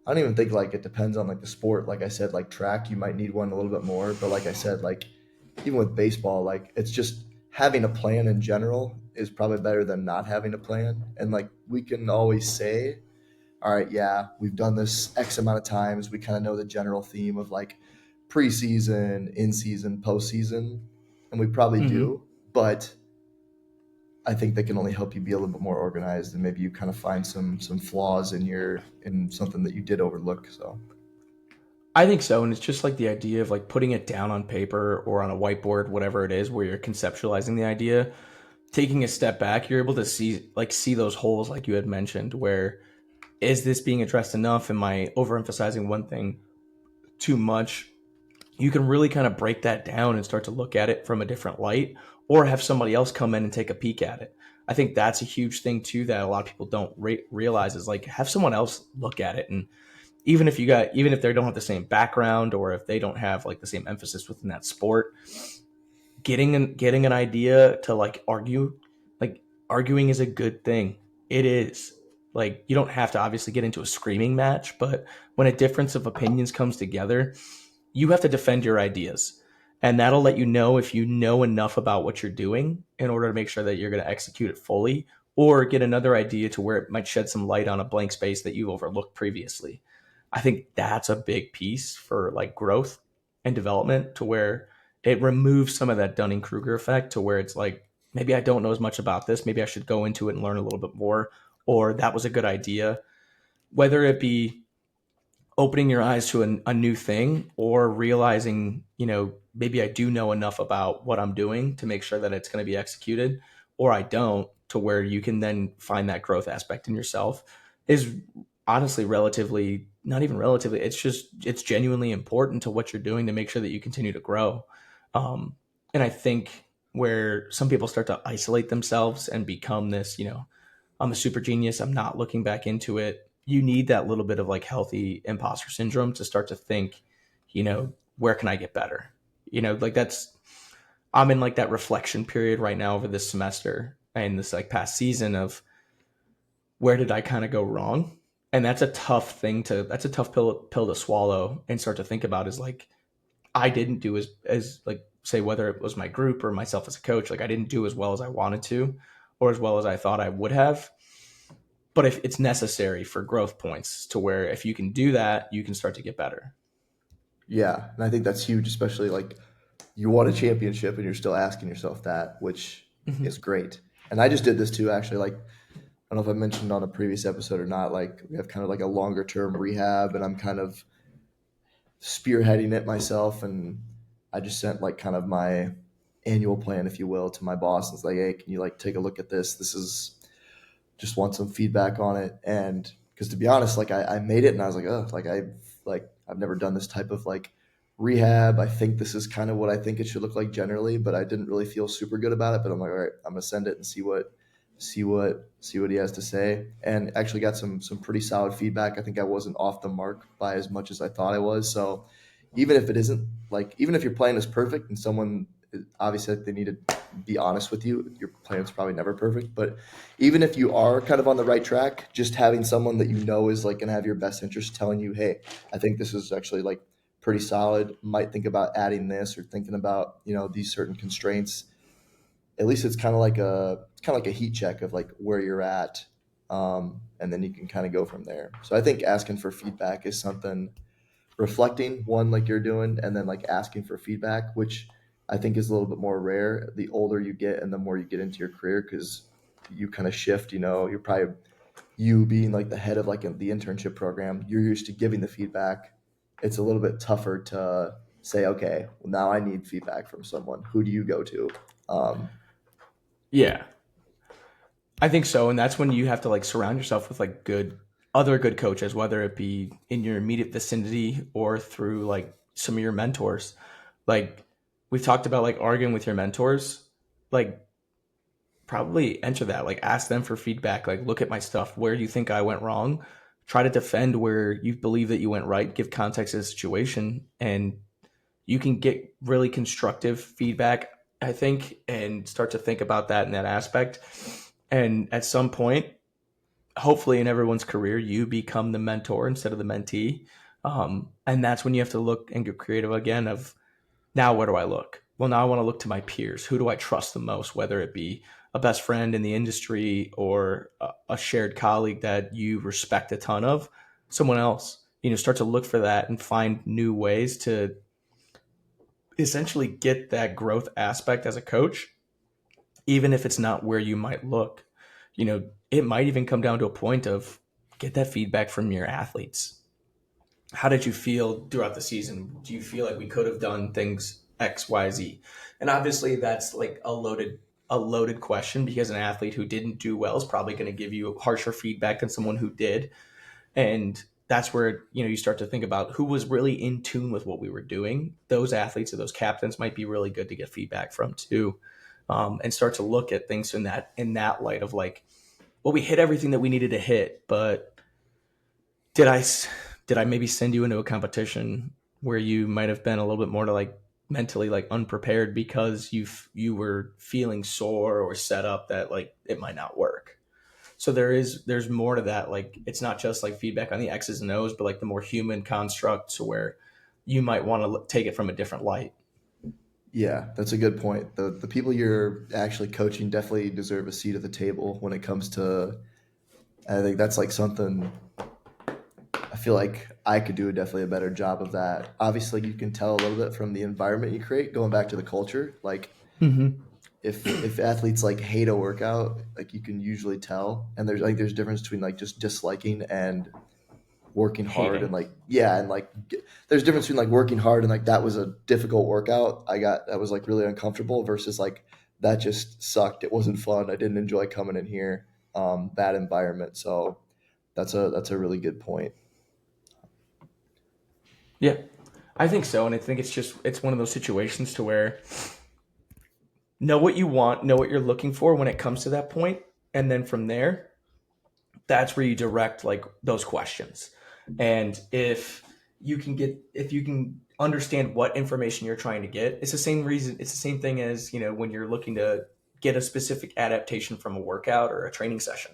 I don't even think like it depends on like the sport. Like I said, like track, you might need one a little bit more. But like I said, like even with baseball, like it's just having a plan in general is probably better than not having a plan. And like we can always say, all right, yeah, we've done this X amount of times. We kind of know the general theme of like preseason, in season, postseason, and we probably
Hmm.
do. But I think that can only help you be a little bit more organized, and maybe you kind of find some flaws in something that you did overlook. So
I think so, and it's just like the idea of like putting it down on paper or on a whiteboard, whatever it is, where you're conceptualizing the idea. Taking a step back, you're able to see those holes, like you had mentioned. Where is this being addressed enough? Am I overemphasizing one thing too much? You can really kind of break that down and start to look at it from a different light, or have somebody else come in and take a peek at it. I think that's a huge thing too that a lot of people don't realize is like have someone else look at it. And even if they don't have the same background or if they don't have like the same emphasis within that sport, getting an idea to like argue, like arguing is a good thing. It is. Like you don't have to obviously get into a screaming match, but when a difference of opinions comes together, you have to defend your ideas. And that'll let you know if you know enough about what you're doing in order to make sure that you're going to execute it fully, or get another idea to where it might shed some light on a blank space that you overlooked previously. I think that's a big piece for like growth and development, to where it removes some of that Dunning Kruger effect, to where it's like, maybe I don't know as much about this. Maybe I should go into it and learn a little bit more. Or that was a good idea. Whether it be opening your eyes to a new thing, or realizing, maybe I do know enough about what I'm doing to make sure that it's going to be executed, or I don't, to where you can then find that growth aspect in yourself, is honestly relatively, not even relatively, it's genuinely important to what you're doing to make sure that you continue to grow. And I think where some people start to isolate themselves and become this, I'm a super genius, I'm not looking back into it. You need that little bit of like healthy imposter syndrome to start to think, where can I get better? Like I'm in like that reflection period right now over this semester and this like past season of where did I kind of go wrong? And that's a tough pill to swallow and start to think about, is like, I didn't do as like say whether it was my group or myself as a coach, like I didn't do as well as I wanted to or as well as I thought I would have. But if it's necessary for growth points to where if you can do that, you can start to get better.
Yeah, and I think that's huge, especially like you won a championship and you're still asking yourself that, which
Mm-hmm.
is great. And I just did this too, actually. Like, I don't know if I mentioned on a previous episode or not. Like, we have kind of like a longer term rehab, and I'm kind of spearheading it myself. And I just sent like kind of my annual plan, if you will, to my boss. And it's like, hey, can you like take a look at this? This is just want some feedback on it. And because to be honest, like I made it and I was like, oh, I've never done this type of like rehab. I think this is kind of what I think it should look like generally, but I didn't really feel super good about it. But I'm like, all right, I'm gonna send it and see what he has to say. And actually got some pretty solid feedback. I think I wasn't off the mark by as much as I thought I was. So even if it isn't like, even if your plan is perfect and someone obviously they need to be honest with you, your plan's probably never perfect, but even if you are kind of on the right track, just having someone that you know is like going to have your best interest telling you, hey, I think this is actually like pretty solid, might think about adding this or thinking about, these certain constraints. At least it's kind of like a heat check of like where you're at. And then you can kind of go from there. So I think asking for feedback is something, reflecting one like you're doing, and then like asking for feedback, which I think is a little bit more rare the older you get and the more you get into your career, because you kind of shift. You're probably, you being like the head of like the internship program, you're used to giving the feedback. It's a little bit tougher to say, okay, well, now I need feedback from someone. Who do you go to? um,
Yeah, I think so. And that's when you have to like surround yourself with like other good coaches, whether it be in your immediate vicinity or through like some of your mentors. Like we've talked about like arguing with your mentors, like probably enter that, like ask them for feedback, like look at my stuff. Where do you think I went wrong? Try to defend where you believe that you went right, give context to the situation, and you can get really constructive feedback, I think, and start to think about that in that aspect. And at some point, hopefully in everyone's career, you become the mentor instead of the mentee. And that's when you have to look and get creative again of now where do I look? Well, now I want to look to my peers. Who do I trust the most, whether it be a best friend in the industry or a shared colleague that you respect a ton of, someone else. Start to look for that and find new ways to essentially get that growth aspect as a coach, even if it's not where you might look. It might even come down to a point of get that feedback from your athletes. How did you feel throughout the season? Do you feel like we could have done things X, Y, Z? And obviously that's like a loaded question, because an athlete who didn't do well is probably going to give you harsher feedback than someone who did. And that's where you start to think about who was really in tune with what we were doing. Those athletes or those captains might be really good to get feedback from too, and start to look at things in that light of like, well, we hit everything that we needed to hit, but did I did I maybe send you into a competition where you might have been a little bit more to like mentally like unprepared because you were feeling sore or set up that like it might not work. So there's more to that. Like it's not just like feedback on the X's and O's, but like the more human constructs where you might want to take it from a different light.
yeah, that's a good point. The people you're actually coaching definitely deserve a seat at the table when it comes to. I think that's like something I feel like I could do definitely a better job of that. Obviously, you can tell a little bit from the environment you create. Going back to the culture, like
Mm-hmm.
if athletes like hate a workout, like you can usually tell. And there's difference between like just disliking and working hard, and
Hating.
like yeah, and like there's difference between like working hard and like that was a difficult workout. That was like really uncomfortable versus like that just sucked. It wasn't fun. I didn't enjoy coming in here. Bad environment. So that's a really good point.
Yeah, I think so. And I think it's one of those situations to where know what you want, know what you're looking for when it comes to that point, and then from there, that's where you direct like those questions. And if you can understand what information you're trying to get, it's the same thing as when you're looking to get a specific adaptation from a workout or a training session.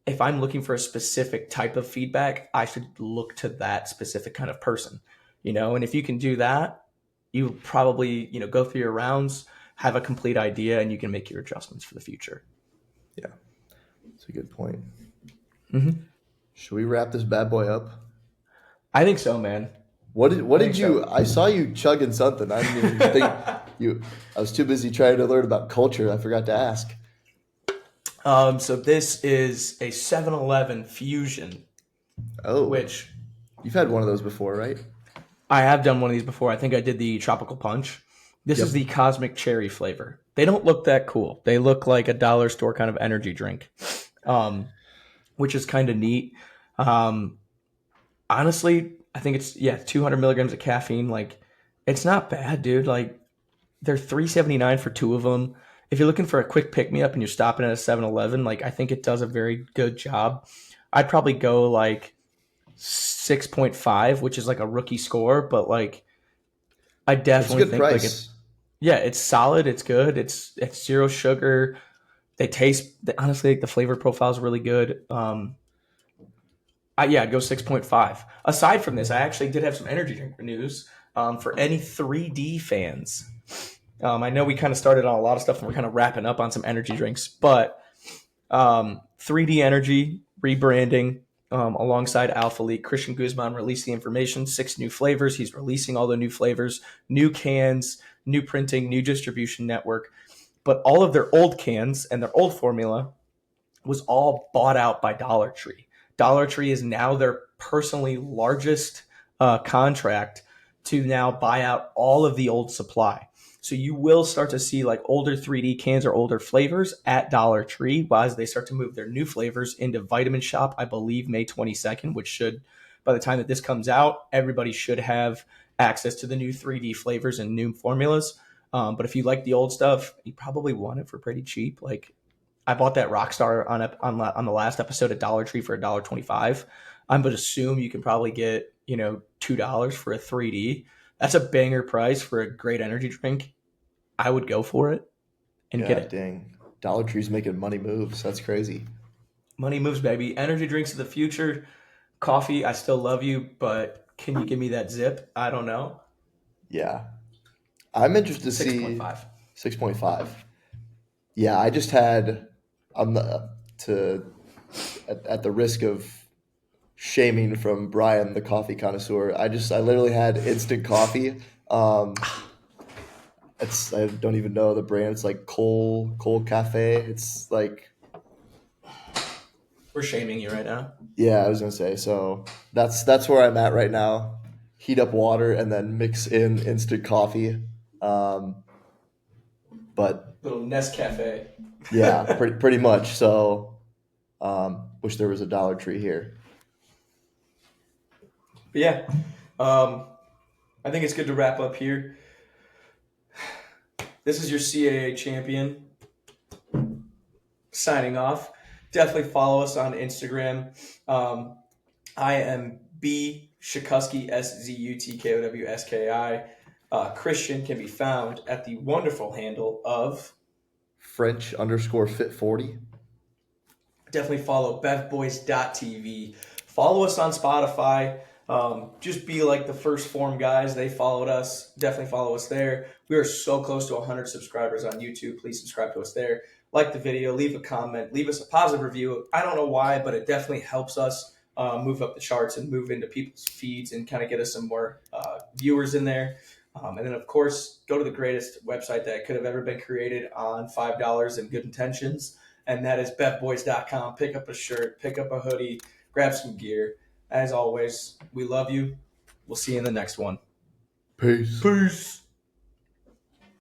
If I'm looking for a specific type of feedback, I should look to that specific kind of person. And if you can do that, you probably, go through your rounds, have a complete idea, and you can make your adjustments for the future.
Yeah, that's a good point.
Mm-hmm.
Should we wrap this bad boy up?
I think so, man.
What
I
did
think
you?
so.
I saw you chugging something. I didn't even think you. I was too busy trying to learn about culture. I forgot to ask.
So this is a 7-Eleven Fusion,
Oh,
which
you've had one of those before, right?
I have done one of these before. I think I did the Tropical Punch. This
Yep.
is the Cosmic Cherry flavor. They don't look that cool. They look like a dollar store kind of energy drink, which is kind of neat. Um, Honestly, I think it's 200 milligrams of caffeine. Like, it's not bad, dude. Like, they're $3.79 for two of them. If you're looking for a quick pick me up and you're stopping at a 7-Eleven, like, I think it does a very good job. I'd probably go like 6.5, which is like a rookie score, but like I
It's a
definitely
good
think like it's
price.
yeah, it's solid, it's good, it's zero sugar. They taste honestly like the flavor profile is really good. I'd go 6.5. Aside from this, I actually did have some energy drink news for any 3D fans. I know we kind of started on a lot of stuff and we're kind of wrapping up on some energy drinks, but 3D Energy rebranding alongside Alpha League. Christian Guzman released the information, 6 new flavors. He's releasing all the new flavors, new cans, new printing, new distribution network. But all of their old cans and their old formula was all bought out by Dollar Tree. Dollar Tree is now their personally largest contract to now buy out all of the old supply. So you will start to see like older 3D cans or older flavors at Dollar Tree as they start to move their new flavors into Vitamin Shop, I believe May 22nd, which should, by the time that this comes out, everybody should have access to the new 3D flavors and new formulas. But if you like the old stuff, you probably want it for pretty cheap. Like I bought that Rockstar on the last episode at Dollar Tree for $1.25. I would assume you can probably get $2 for a 3D. That's a banger price for a great energy drink. I would go for it and get
God
it.
dang. Dollar Tree's making money moves. That's crazy.
Money moves, baby. Energy drinks of the future. Coffee, I still love you, but can you give me that zip? I don't know.
Yeah. I'm interested to see
6.5.
6.5. Yeah, I just had I'm the to at the risk of shaming from Brian, the coffee connoisseur. I literally had instant coffee. Um, it's I don't even know the brand. It's like Cole Cafe. It's like
We're shaming you right now.
yeah, I was gonna say. So that's where I'm at right now. Heat up water and then mix in instant coffee. Um, but
Little Nescafe.
yeah, pretty much. So wish there was a Dollar Tree here.
But yeah, um, I think it's good to wrap up here. This is your CAA champion signing off. Definitely follow us on Instagram. I am B Shutkowski, SZUTKOWSKI. Christian can be found at the wonderful handle of
French_fit40.
definitely follow bevboys.tv. Follow us on Spotify. Just be like the First Form guys. They followed us. Definitely follow us there. We are so close to 100 subscribers on YouTube. Please subscribe to us there. Like the video, leave a comment, leave us a positive review. I don't know why, but it definitely helps us move up the charts and move into people's feeds and kind of get us some more viewers in there. And then, of course, go to the greatest website that could have ever been created on $5 and good intentions, and that is bevboys.com. Pick up a shirt, pick up a hoodie, grab some gear. As always, we love you. We'll see you in the next one.
Peace.
Peace.